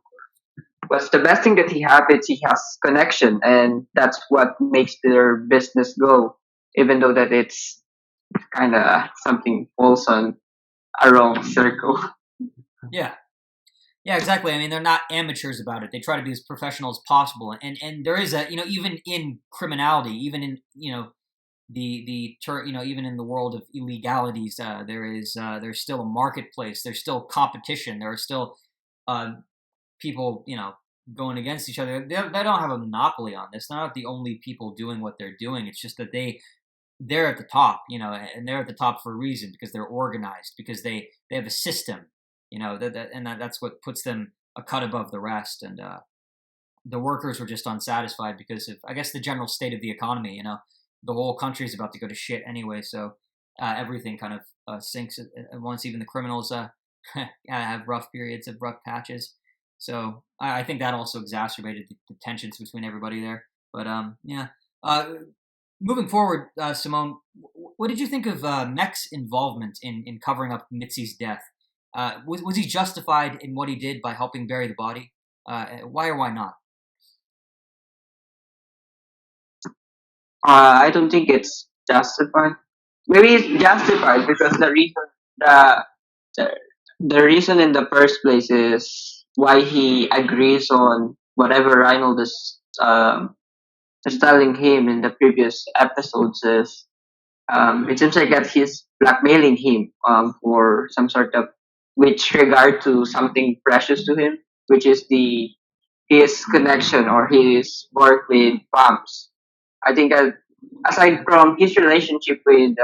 was the best thing that he have is he has connection, and that's what makes their business go, even though that it's kind of something falls on a wrong circle. Yeah. Yeah, exactly. I mean, they're not amateurs about it. They try to be as professional as possible. And there is even in criminality, even in, even in the world of illegalities, there's still a marketplace. There's still competition. There are still people, going against each other. They don't have a monopoly on this. They're not the only people doing what they're doing. It's just that they're at the top, and they're at the top for a reason, because they're organized, because they have a system. That's what puts them a cut above the rest. And the workers were just unsatisfied because of, I guess, the general state of the economy. The whole country is about to go to shit anyway, so everything kind of sinks at once. Even the criminals have rough periods, have rough patches. So I think that also exacerbated the tensions between everybody there. But yeah. Moving forward, Simone, what did you think of Mech's involvement in covering up Mitzi's death? Was he justified in what he did by helping bury the body? Why or why not? I don't think it's justified. Maybe it's justified because the the, the reason in the first place is why he agrees on whatever Reinhold is telling him in the previous episodes is it seems like that he's blackmailing him for some sort of, which regard to something precious to him, which is his connection or his work with Pumps. I think that aside from his relationship with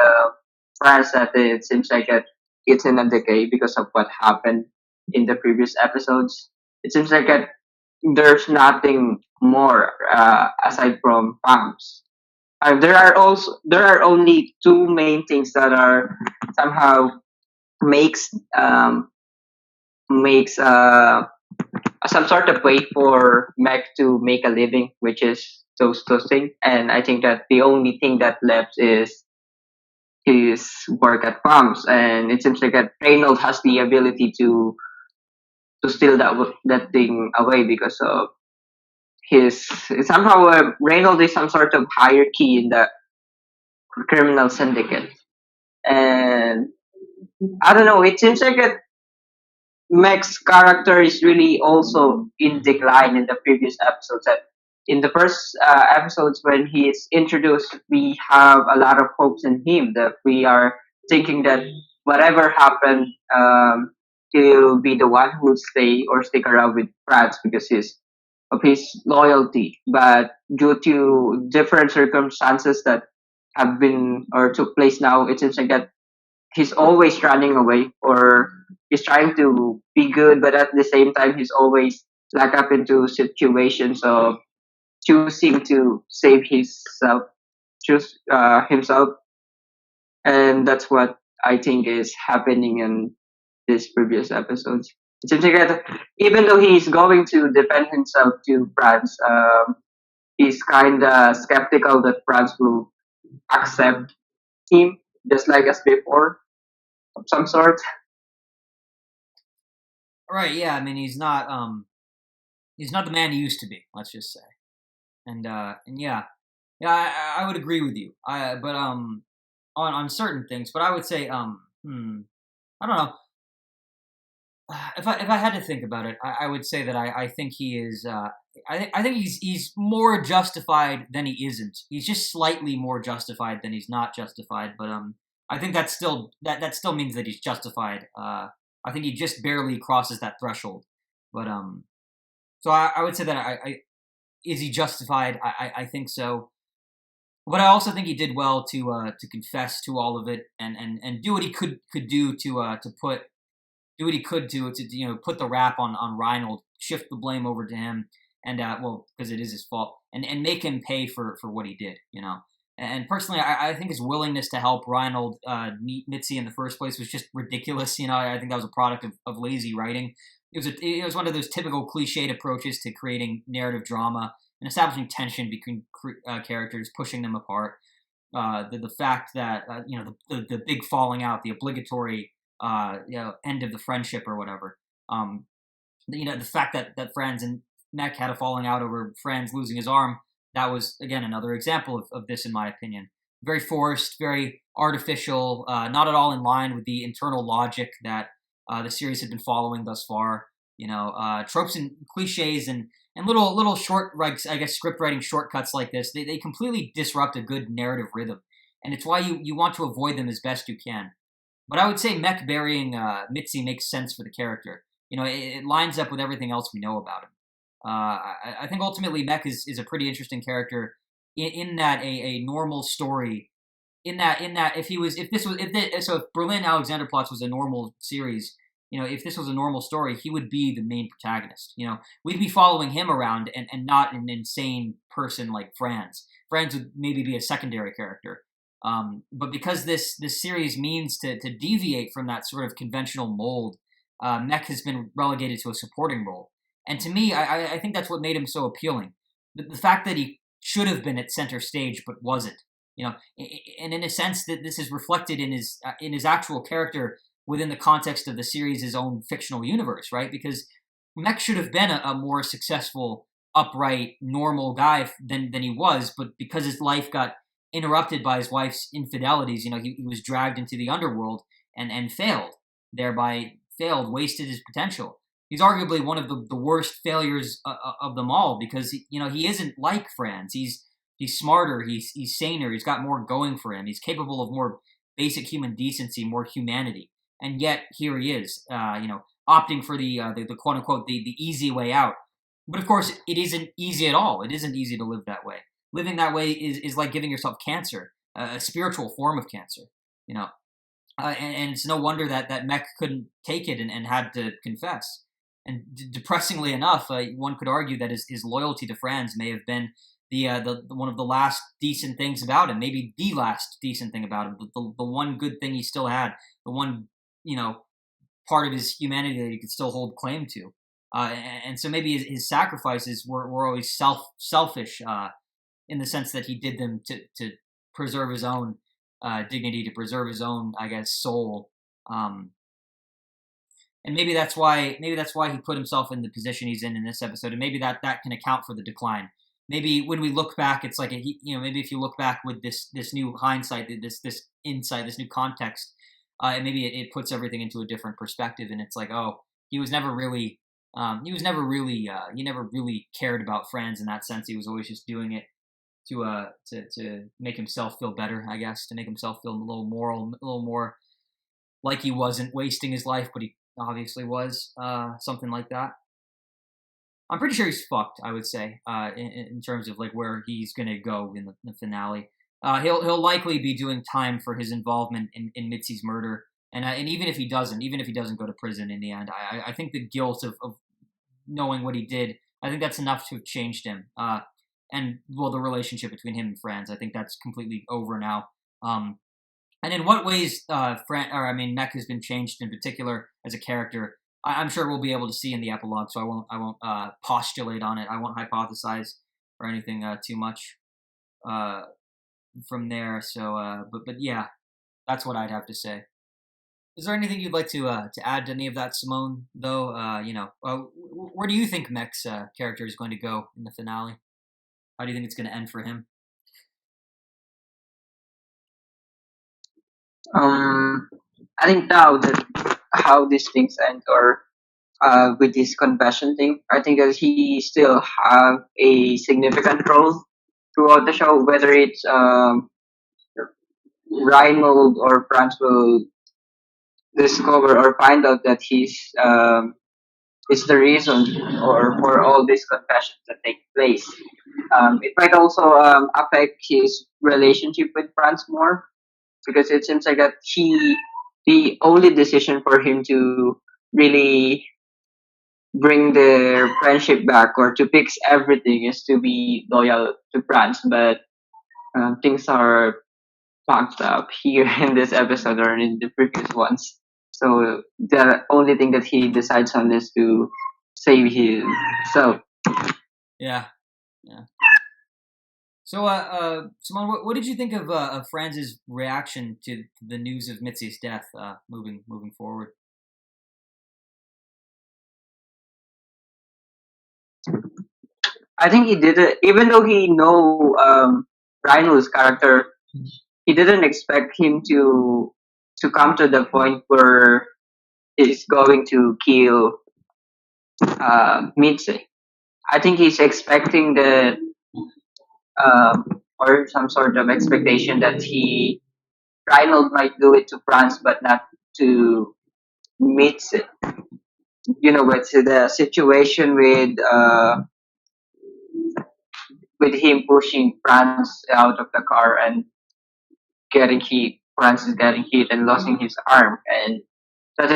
France, that it seems like that it's in a decay because of what happened in the previous episodes. It seems like that there's nothing more aside from Pumps. There are only two main things that are somehow makes makes some sort of way for Mech to make a living, which is those things. And I think that the only thing that left is his work at Palms. And it seems like that Reynolds has the ability to steal that thing away because of his somehow Reynold is some sort of hierarchy in the criminal syndicate, and I don't know. It seems like that Meg's character is really also in decline in the previous episodes. That in the first episodes when he is introduced, we have a lot of hopes in him. That we are thinking that whatever happened, he'll be the one who will stick around with France because of his loyalty. But due to different circumstances that have been or took place now, it seems like that he's always running away or he's trying to be good, but at the same time he's always like up into situations of choosing to save choose himself, and that's what I think is happening in these previous episodes. It seems like that even though he's going to defend himself to France, he's kind of skeptical that France will accept him just like as before of some sort. Right? Yeah. I mean, he's not the man he used to be. Let's just say. And yeah, I would agree with you. But on certain things, but I would say I don't know. If I had to think about it, I would say that I think he is. I think he's more justified than he isn't. He's just slightly more justified than he's not justified. But I think that still means that he's justified. I think he just barely crosses that threshold. But so I would say that I is he justified? I think so. But I also think he did well to confess to all of it and do what he could do to put do what he could to put the rap on Reinhold, shift the blame over to him, and well, because it is his fault, and make him pay for what he did. And personally, I think his willingness to help Reinhold meet Mitzi in the first place was just ridiculous. I think that was a product of lazy writing. It was one of those typical cliched approaches to creating narrative drama and establishing tension between characters, pushing them apart. The fact that the big falling out, the obligatory end of the friendship or whatever. The fact that Franz and Mech had a falling out over Franz losing his arm. That was again another example of this, in my opinion. Very forced, very artificial, not at all in line with the internal logic that the series had been following thus far. Tropes and cliches and little short, I guess, script writing shortcuts like this, they completely disrupt a good narrative rhythm, and it's why you want to avoid them as best you can. But I would say Mech burying Mitzi makes sense for the character. It lines up with everything else we know about him. I think ultimately Mech is a pretty interesting character in that a normal story. In that if Berlin Alexanderplatz was a normal series, if this was a normal story, he would be the main protagonist. We'd be following him around and not an insane person like Franz. Franz would maybe be a secondary character. But because this series means to deviate from that sort of conventional mold, Mech has been relegated to a supporting role. And to me, I think that's what made him so appealing. The fact that he should have been at center stage but wasn't. And in a sense that this is reflected in his actual character within the context of the series' own fictional universe, right? Because Mech should have been a more successful, upright, normal guy than he was, but because his life got interrupted by his wife's infidelities, he was dragged into the underworld and failed, wasted his potential. He's arguably one of the worst failures of them all because he isn't like Franz. He's smarter. He's saner. He's got more going for him. He's capable of more basic human decency, more humanity. And yet here he is, opting for the quote unquote the easy way out. But of course, it isn't easy at all. It isn't easy to live that way. Living that way is like giving yourself cancer, a spiritual form of cancer. And it's no wonder that Mech couldn't take it and had to confess. And depressingly enough, one could argue that his loyalty to Franz may have been the one of the last decent things about him, maybe the last decent thing about him, the one good thing he still had, the one part of his humanity that he could still hold claim to. And so maybe his sacrifices were always selfish in the sense that he did them to preserve his own dignity, to preserve his own, I guess, soul. and maybe that's why he put himself in the position he's in this episode, and maybe that can account for the decline. Maybe when we look back, it's like maybe if you look back with this new hindsight, this insight, this new context, and maybe it puts everything into a different perspective, and it's like, oh, he never really cared about Franz in that sense. He was always just doing it to make himself feel better, I guess, to make himself feel a little more like he wasn't wasting his life, but he obviously was, something like that. I'm pretty sure he's fucked, I would say, in terms of like where he's gonna go in the finale. He'll likely be doing time for his involvement in Mitzi's murder, and even if he doesn't go to prison in the end, I think the guilt of knowing what he did, I think that's enough to have changed him. And well, the relationship between him and Franz, I think that's completely over now. And in what ways Mech has been changed in particular as a character, I'm sure we'll be able to see in the epilogue. So I won't postulate on it. I won't hypothesize or anything too much from there. So, but yeah, that's what I'd have to say. Is there anything you'd like to add to any of that, Simone? Though, where do you think Mech's character is going to go in the finale? How do you think it's going to end for him? I think now that how these things end, or with this confession thing, I think that he still have a significant role throughout the show. Whether it's Reinhold or Franz will discover or find out that he's is the reason or for all these confessions that take place. It might also affect his relationship with Franz more, because it seems like that the only decision for him to really bring their friendship back or to fix everything is to be loyal to Franz. But things are fucked up here in this episode or in the previous ones. So the only thing that he decides on is to save himself. Yeah. So, Simone, what did you think of Franz's reaction to the news of Mitzi's death moving forward? I think he did it, even though he know Rhino's character, he didn't expect him to come to the point where he's going to kill Mitzi. I think he's expecting that, or some sort of expectation that Reinhold might do it to Franz, but not to Mitzi. It's the situation with him pushing Franz out of the car and getting hit. Franz is getting hit and losing his arm, and that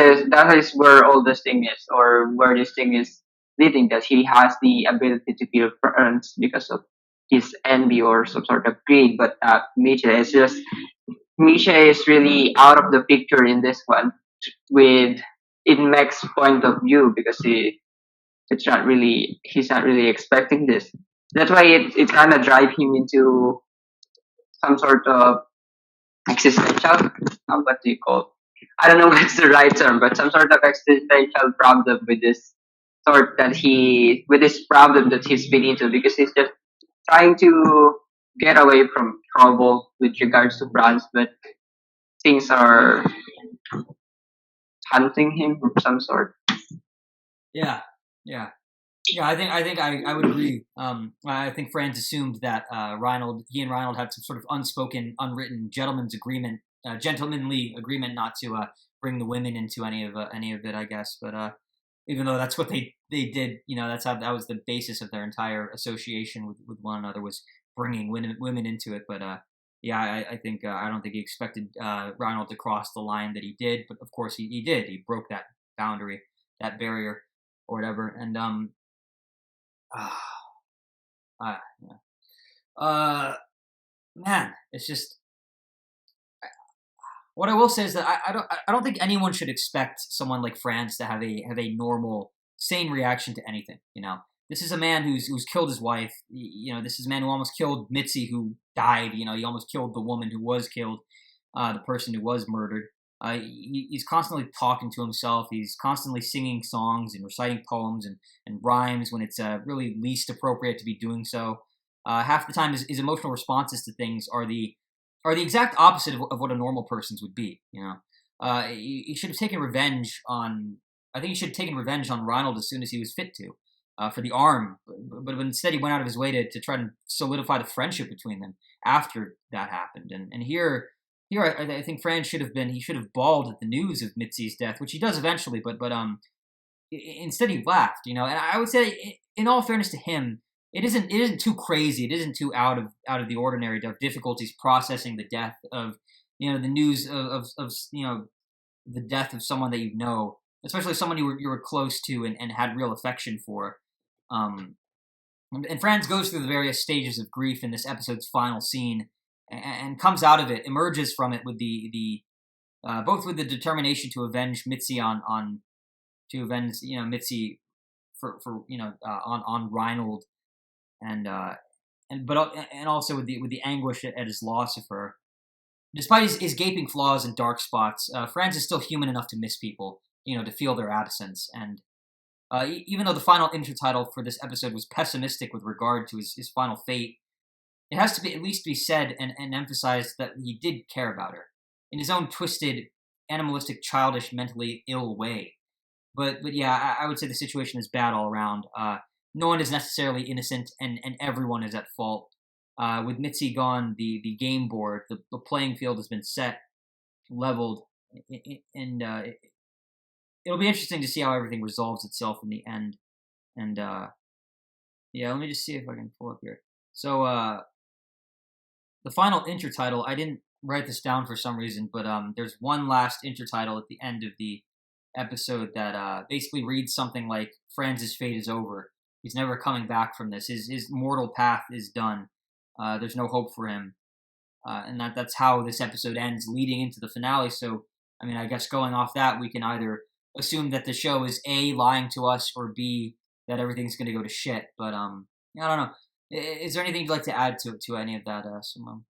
is where all this thing is, or where this thing is leading. That he has the ability to kill Franz because of his envy or some sort of greed, but Misha is really out of the picture in this one, with in Mech's point of view, because he's not really expecting this. That's why it kind of drive him into some sort of existential, what do you call? I don't know what's the right term, but some sort of existential problem with this problem that he's been into, because he's just trying to get away from trouble with regards to Franz, but things are hunting him of some sort. Yeah. I think I would agree. I think Franz assumed that he and Reinhold had some sort of unspoken, unwritten gentlemanly agreement not to bring the women into any of it, I guess. But even though that's what they did, that was the basis of their entire association with one another, was bringing women into it. But I think I don't think he expected Reinhold to cross the line that he did. But of course he did. He broke that boundary, that barrier, or whatever. And man, it's just, what I will say is that I don't think anyone should expect someone like Franz to have a normal, sane reaction to anything. This is a man who's killed his wife. This is a man who almost killed Mitzi, who died. He almost killed the woman who was killed, the person who was murdered. He's constantly talking to himself. He's constantly singing songs and reciting poems and rhymes when it's really least appropriate to be doing so. Half the time, his emotional responses to things are the exact opposite of what a normal person's would be. He should have taken revenge on. I think he should have taken revenge on Reinhold as soon as he was fit to, for the arm. But instead, he went out of his way to try to solidify the friendship between them after that happened. And here, I think Franz should have been. He should have bawled at the news of Mitzi's death, which he does eventually. But instead he laughed. And I would say, in all fairness to him, it isn't too crazy. It isn't too out of the ordinary. To have difficulties processing the death of the news of the death of someone that you know, especially someone you were close to and had real affection for. And Franz goes through the various stages of grief in this episode's final scene, and comes out of it, emerges from it with the both with the determination to avenge Mitzi Mitzi for on Reinhold, and also with the anguish at his loss of her. Despite his gaping flaws and dark spots, Franz is still human enough to miss people, to feel their absence. And even though the final intertitle for this episode was pessimistic with regard to his final fate, it has to be at least be said and emphasized that he did care about her in his own twisted, animalistic, childish, mentally ill way. But yeah, I would say the situation is bad all around. No one is necessarily innocent, and everyone is at fault. With Mitzi gone, the game board, the playing field has been set, leveled, and it'll be interesting to see how everything resolves itself in the end. And yeah, let me just see if I can pull up here. So the final intertitle, I didn't write this down for some reason, but there's one last intertitle at the end of the episode that basically reads something like, Franz's fate is over. He's never coming back from this. His mortal path is done. There's no hope for him. And that's how this episode ends, leading into the finale. So, I guess going off that, we can either assume that the show is A, lying to us, or B, that everything's going to go to shit. But I don't know. Is there anything you'd like to add to any of that, Simone?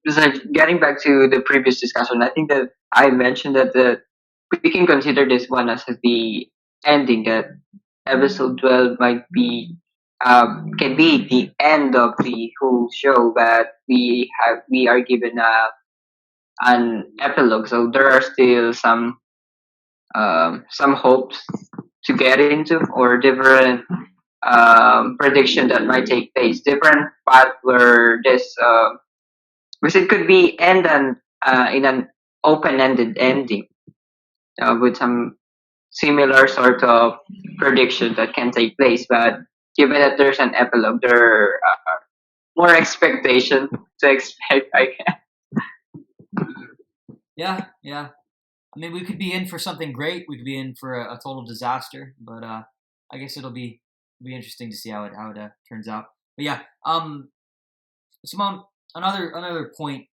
Just like getting back to the previous discussion, I think that I mentioned that we can consider this one as the ending, that episode 12 might be can be the end of the whole show, but we are given an epilogue, so there are still some hopes to get into, or different prediction that might take place, different path where this because it could be end in an open-ended ending with some similar sort of prediction that can take place, but given that there's an epilogue, there are more expectation to expect, I guess. Yeah. We could be in for something great. We could be in for a total disaster. But I guess it'll be interesting to see how it turns out. But yeah, Simone, another point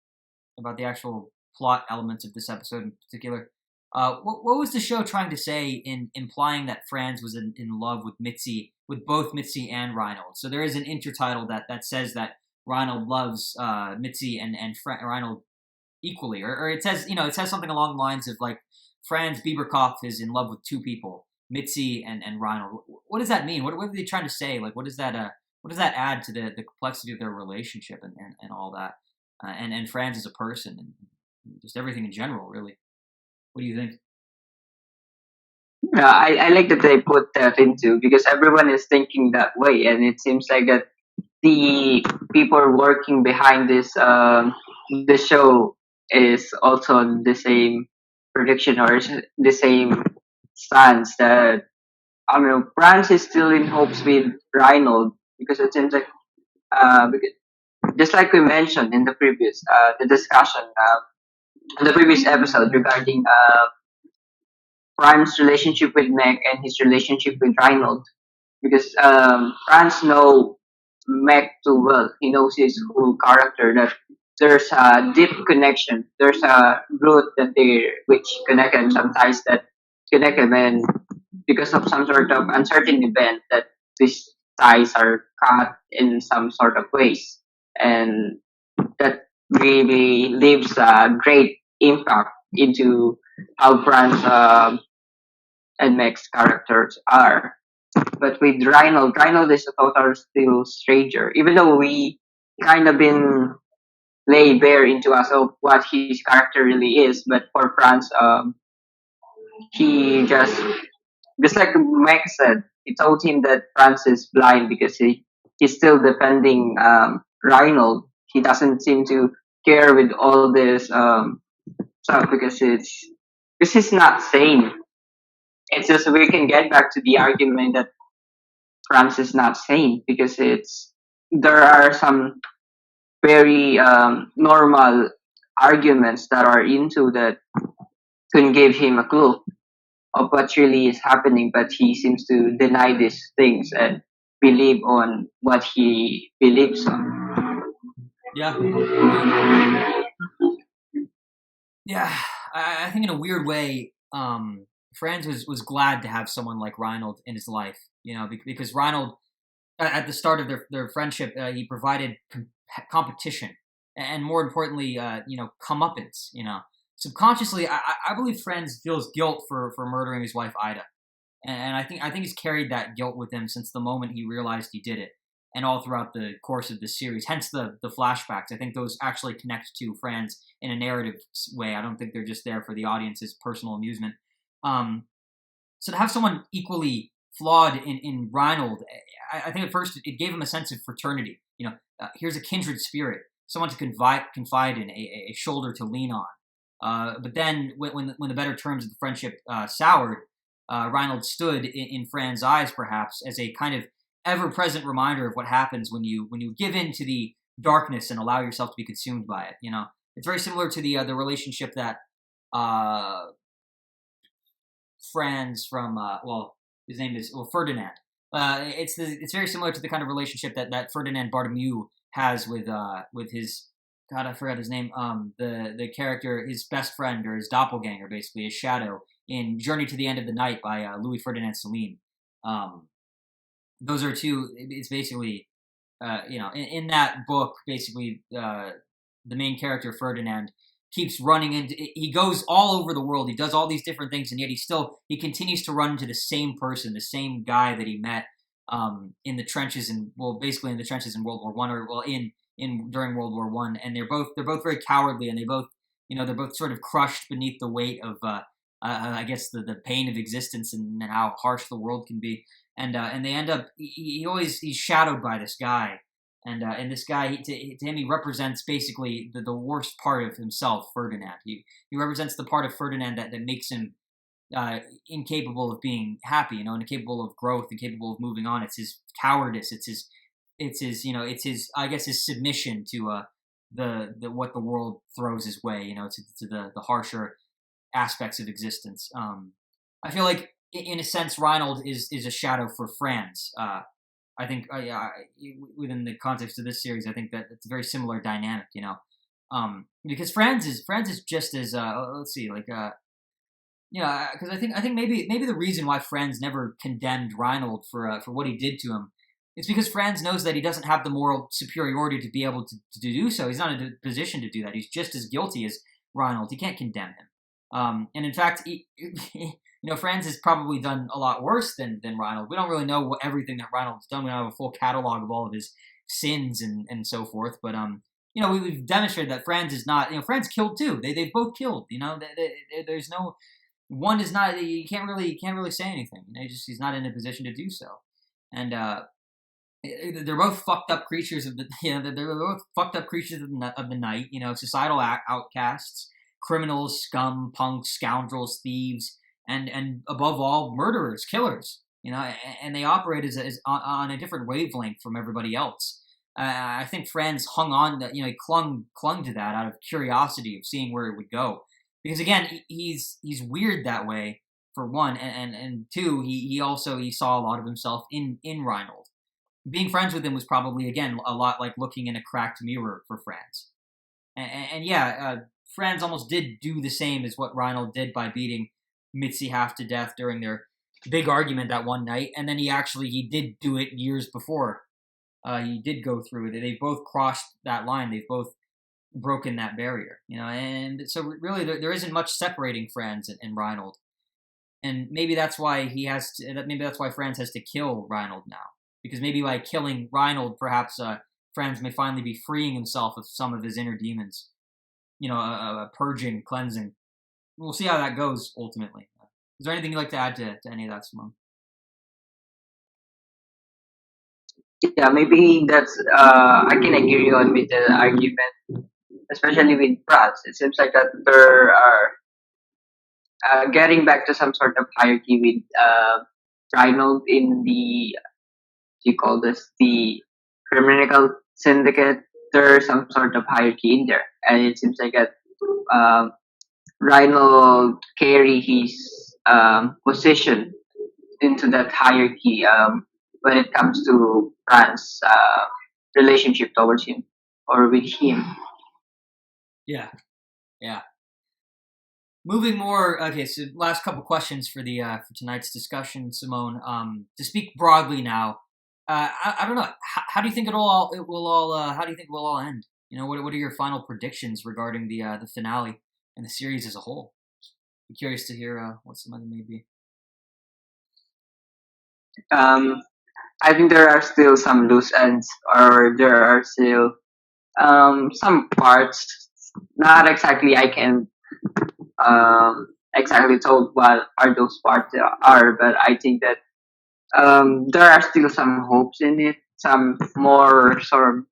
about the actual plot elements of this episode in particular. What was the show trying to say in implying that Franz was in love with both Mitzi and Reinhold? So there is an intertitle that says that Reinhold loves Mitzi and Reinhold equally, or it says something along the lines of like Franz Bieberkopf is in love with two people, Mitzi and Reinhold. What does that mean? What are they trying to say? Like, what does that add to the complexity of their relationship and all that, and Franz as a person and just everything in general, really? What do you think? Yeah, I like that they put that into, because everyone is thinking that way, and it seems like that the people working behind this show is also on the same prediction, or the same stance, that Franz is still in hopes with Reinhold, because it seems like because, just like we mentioned in the previous the discussion in the previous episode regarding Franz's relationship with Meg and his relationship with Reinhold, because Franz knows Meg too well. He knows his whole character, that there's a deep connection. There's a root which connect them, some ties that connect them, and because of some sort of uncertain event, that these ties are cut in some sort of ways, and that really leaves a great impact into how Franz and Meg's characters are. But with Reinhold is a total still stranger. Even though we kind of been laid bare into us of what his character really is, but for Franz, he just like Mike said, he told him that Franz is blind because he's still defending Reinhold. He doesn't seem to care with all this stuff because he's not sane. It's just we can get back to the argument that France is not sane because there are some very normal arguments that are into that can give him a clue of what really is happening, but he seems to deny these things and believe on what he believes on. Yeah. Yeah, I think in a weird way, Franz was glad to have someone like Reinhold in his life, because Reinhold, at the start of their friendship, he provided competition, and more importantly, comeuppance. Subconsciously, I believe Franz feels guilt for murdering his wife Ida, and I think he's carried that guilt with him since the moment he realized he did it, and all throughout the course of the series. Hence the flashbacks. I think those actually connect to Franz in a narrative way. I don't think they're just there for the audience's personal amusement. So to have someone equally flawed in Reinhold, I think at first it gave him a sense of fraternity. Here's a kindred spirit, someone to confide in, a shoulder to lean on. But then when the better terms of the friendship soured, Reinhold stood in Fran's eyes, perhaps, as a kind of ever-present reminder of what happens when you give in to the darkness and allow yourself to be consumed by it. It's very similar to the relationship that Franz from his name is Ferdinand. It's very similar to the kind of relationship that Ferdinand Bartholomew has with his, God, I forgot his name. The character, his best friend or his doppelganger, basically his shadow in Journey to the End of the Night by Louis Ferdinand Céline. Those are two. It's basically, in that book, basically, the main character Ferdinand keeps running into. He goes all over the world. He does all these different things, and yet he continues to run into the same person, the same guy that he met in the trenches, basically in the trenches in World War One, or during World War One, and they're both very cowardly, and they're both sort of crushed beneath the weight of I guess the pain of existence and how harsh the world can be, and they end up he's shadowed by this guy, and this guy to him he represents basically the worst part of himself, Ferdinand. He represents the part of Ferdinand that makes him incapable of being happy, incapable of growth, incapable of moving on. It's his cowardice. It's his I guess his submission to the what the world throws his way, to the harsher aspects of existence. I feel like in a sense Reinhold is a shadow for Franz. I think within the context of this series, I think that it's a very similar dynamic, because Franz is just as let's see, like because I think maybe the reason why Franz never condemned Reinhold for what he did to him is because Franz knows that he doesn't have the moral superiority to be able to do so. He's not in a position to do that. He's just as guilty as Reinhold. He can't condemn him. And in fact, Franz has probably done a lot worse than Reinhold. We don't really know everything that Reinhold's done. We don't have a full catalog of all of his sins and so forth. But we've demonstrated that Franz is not. Franz killed too. They've both killed. There's no one is not. You can't really say anything. He's not in a position to do so. And they're both fucked up creatures of the. They're both fucked up creatures of the night. Societal outcasts, criminals, scum, punks, scoundrels, thieves. And above all, murderers, killers, and they operate as on a different wavelength from everybody else. I think Franz hung on that, he clung to that out of curiosity of seeing where it would go, because again, he's weird that way for one, and two, he saw a lot of himself in Reinhold. Being friends with him was probably again a lot like looking in a cracked mirror for Franz, and Franz almost did do the same as what Reinhold did by beating Mitzi half to death during their big argument that one night, and then he did do it years before. He did go through it. They both crossed that line. They've both broken that barrier, and so really there isn't much separating Franz and Reinhold, and maybe that's why maybe that's why Franz has to kill Reinhold now, because maybe by killing Reinhold, perhaps Franz may finally be freeing himself of some of his inner demons, purging, cleansing. We'll see how that goes ultimately. Is there anything you'd like to add to any of that, Simone? Yeah, maybe that's I can agree on with the argument, especially with France. It seems like that there are getting back to some sort of hierarchy with Reinhold in the you call this the criminal syndicate. There's some sort of hierarchy in there, and it seems like that um, Reinhold carry his position into that hierarchy when it comes to Fran's relationship towards him or with him. Yeah, yeah. Moving more. Okay, so last couple questions for the for tonight's discussion, Simone. To speak broadly now, I don't know. How do you think it will all how do you think it will all end? What are your final predictions regarding the finale and the series as a whole? I'm curious to hear what some of them may be. Um, I think there are still some loose ends, or there are still some parts. Not exactly. I can exactly told what are those parts are, but I think that there are still some hopes in it, some more sort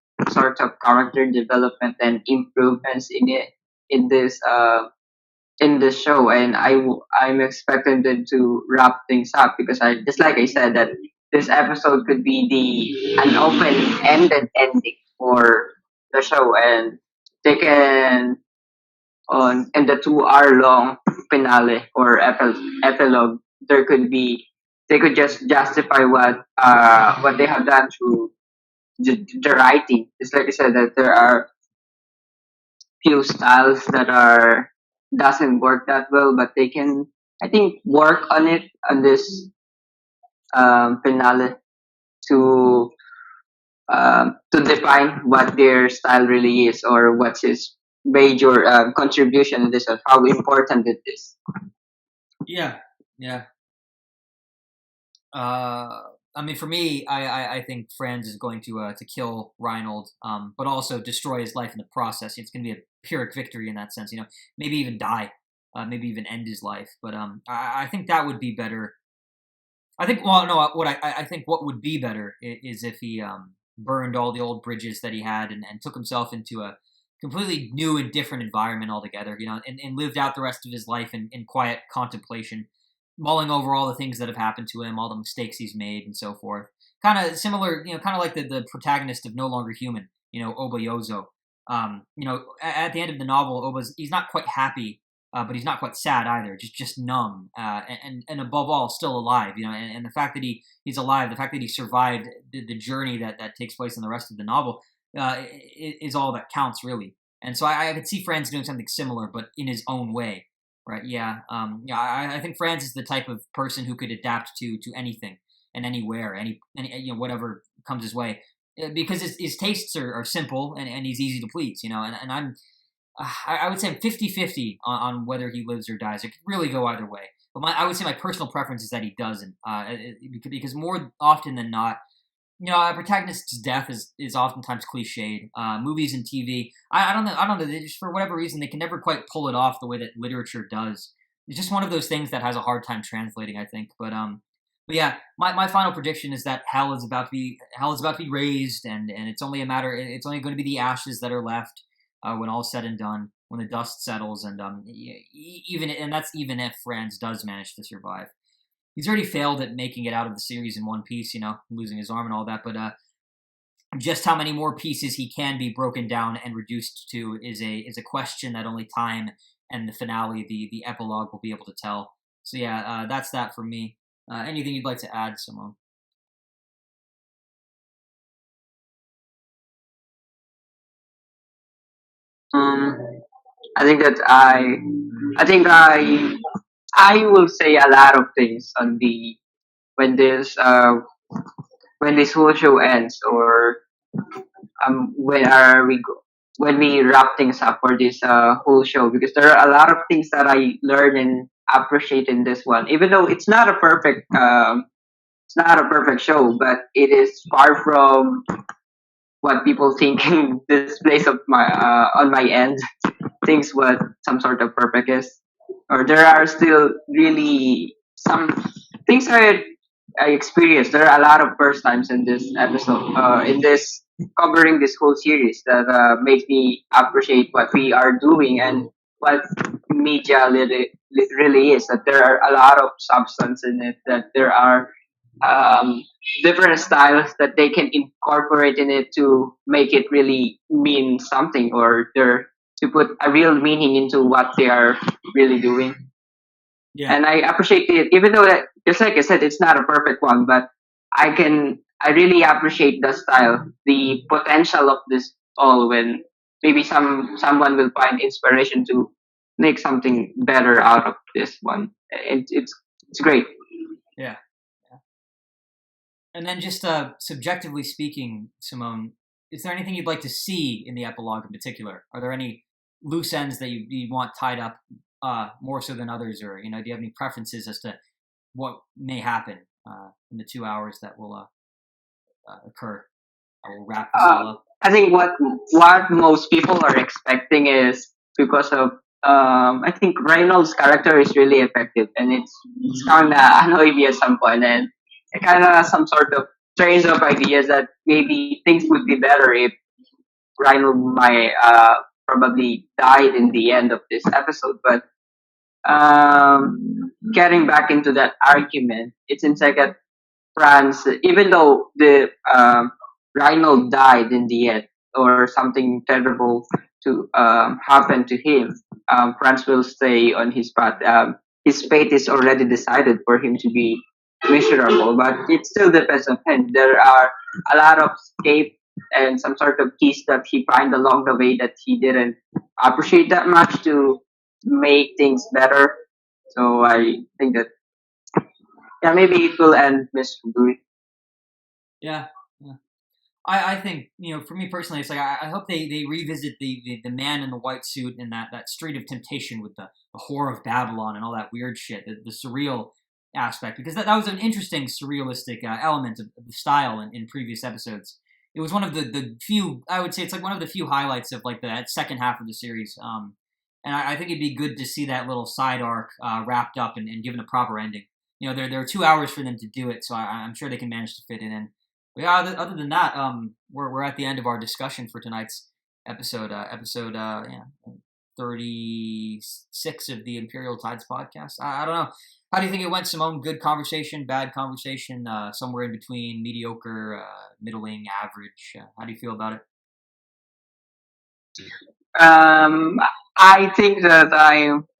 of character development and improvements in it in this show, and I'm expecting them to wrap things up because I just like I said that this episode could be the an open ended ending for the show, and they can on in the 2 hour long finale or epilogue there could be they could just justify what they have done through the writing. It's like I said that there are few styles that are doesn't work that well, but they can I think work on it on this finale to to define what their style really is or what's his major contribution in this and how important it is. Yeah, yeah. I mean, for me, I think Franz is going to kill Reinhold, but also destroy his life in the process. It's going to be a Pyrrhic victory in that sense. Maybe even die, maybe even end his life. But I think that would be better. I think. Well, no. I think what would be better is if he burned all the old bridges that he had and took himself into a completely new and different environment altogether. And lived out the rest of his life in quiet contemplation, mulling over all the things that have happened to him, all the mistakes he's made, and so forth. Kind of similar, kind of like the protagonist of No Longer Human, Oba Yozo. At the end of the novel, he's not quite happy, but he's not quite sad either. Just numb, and above all, still alive. And the fact that he's alive, the fact that he survived the journey that takes place in the rest of the novel, is all that counts really. And so I could see Franz doing something similar, but in his own way. Right. Yeah. Yeah. I think Franz is the type of person who could adapt to anything and anywhere, any whatever comes his way, because his tastes are simple and he's easy to please. And I would say I'm 50-50 on whether he lives or dies. It could really go either way. But I would say my personal preference is that he doesn't, because more often than not, a protagonist's death is oftentimes cliched. Movies and TV, I don't know. They just, for whatever reason, they can never quite pull it off the way that literature does. It's just one of those things that has a hard time translating, I think. But yeah, my final prediction is that hell is about to be raised, and it's only a matter. It's only going to be the ashes that are left when all's said and done, when the dust settles, and that's even if Franz does manage to survive. He's already failed at making it out of the series in one piece, losing his arm and all that. But just how many more pieces he can be broken down and reduced to is a question that only time and the finale, the epilogue, will be able to tell. So yeah, that's that for me. Anything you'd like to add, Simone? Um, I think that I think I will say a lot of things on the when this when this whole show ends or when are we go when we wrap things up for this whole show, because there are a lot of things that I learn and appreciate in this one. Even though it's not a perfect show, but it is far from what people think in this place of my on my end thinks what some sort of perfect is. Or there are still really some things I experienced. There are a lot of first times in this episode, in this covering this whole series that makes me appreciate what we are doing and what media really is. That there are a lot of substance in it. That there are um, different styles that they can incorporate in it to make it really mean something, or to put a real meaning into what they are really doing. Yeah. And I appreciate it, even though that, just like I said, it's not a perfect one, but I really appreciate the style, the potential of this all, when maybe someone will find inspiration to make something better out of this one. It's great. Yeah. And then just subjectively speaking, Simone, is there anything you'd like to see in the epilogue in particular? Are there any loose ends that you want tied up more so than others, or do you have any preferences as to what may happen in the 2 hours that will occur? I will wrap this all up. I think what most people are expecting is, because of I think Reynolds' character is really effective, and it's kind of annoying me at some point, and it kind of some sort of trains of ideas that maybe things would be better if Reynolds might probably died in the end of this episode. But getting back into that argument, it seems like that France, even though the Rhino died in the end, or something terrible to happen to him, France will stay on his path. His fate is already decided for him to be miserable, but it still depends on him. There are a lot of escape and some sort of keys that he find along the way that he didn't appreciate that much to make things better. So I think that, yeah, maybe it will end miserably. Yeah. I think, for me personally, it's like I hope they revisit the man in the white suit in that Street of Temptation with the Whore of Babylon and all that weird shit, the surreal aspect, because that was an interesting surrealistic element of the style in previous episodes. It was one of the few, I would say it's like one of the few highlights of like that second half of the series. And I think it'd be good to see that little side arc wrapped up and given a proper ending. There are 2 hours for them to do it, so I'm sure they can manage to fit it in. But yeah, other than that, we're at the end of our discussion for tonight's episode. 36 of the Imperial Tides podcast. I don't know. How do you think it went, Simone? Good conversation, bad conversation, somewhere in between, mediocre, middling, average. How do you feel about it? I think that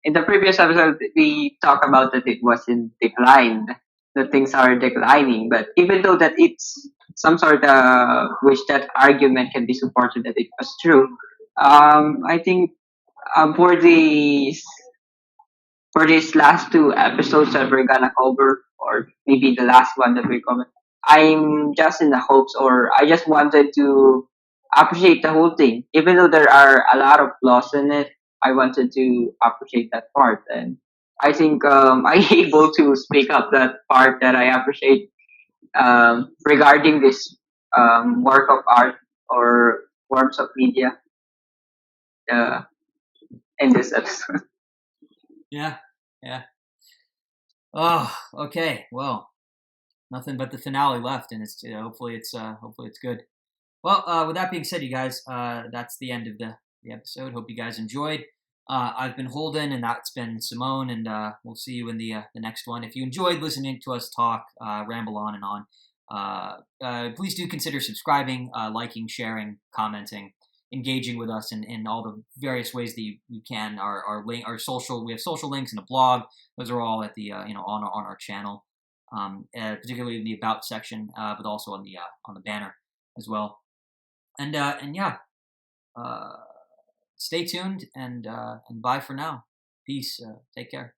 in the previous episode we talked about that it was in decline, that things are declining. But even though that it's some sort of which that argument can be supported that it was true, I think for these last two episodes that we're gonna cover, or maybe the last one that we cover, I'm just in the hopes, or I just wanted to appreciate the whole thing. Even though there are a lot of flaws in it, I wanted to appreciate that part. And I think I'm able to speak up that part that I appreciate regarding this work of art or forms of media uh, in this episode. Yeah. Oh, okay. Well, nothing but the finale left, and it's hopefully it's good. Well, with that being said, you guys, that's the end of the episode. Hope you guys enjoyed. I've been Holden, and that's been Simone, and we'll see you in the next one. If you enjoyed listening to us talk, ramble on and on, please do consider subscribing, liking, sharing, commenting, engaging with us in all the various ways that you can. Our social, we have social links and a blog. Those are all at the on our channel, particularly in the about section, but also on the banner as well. And yeah, stay tuned and bye for now. Peace. Take care.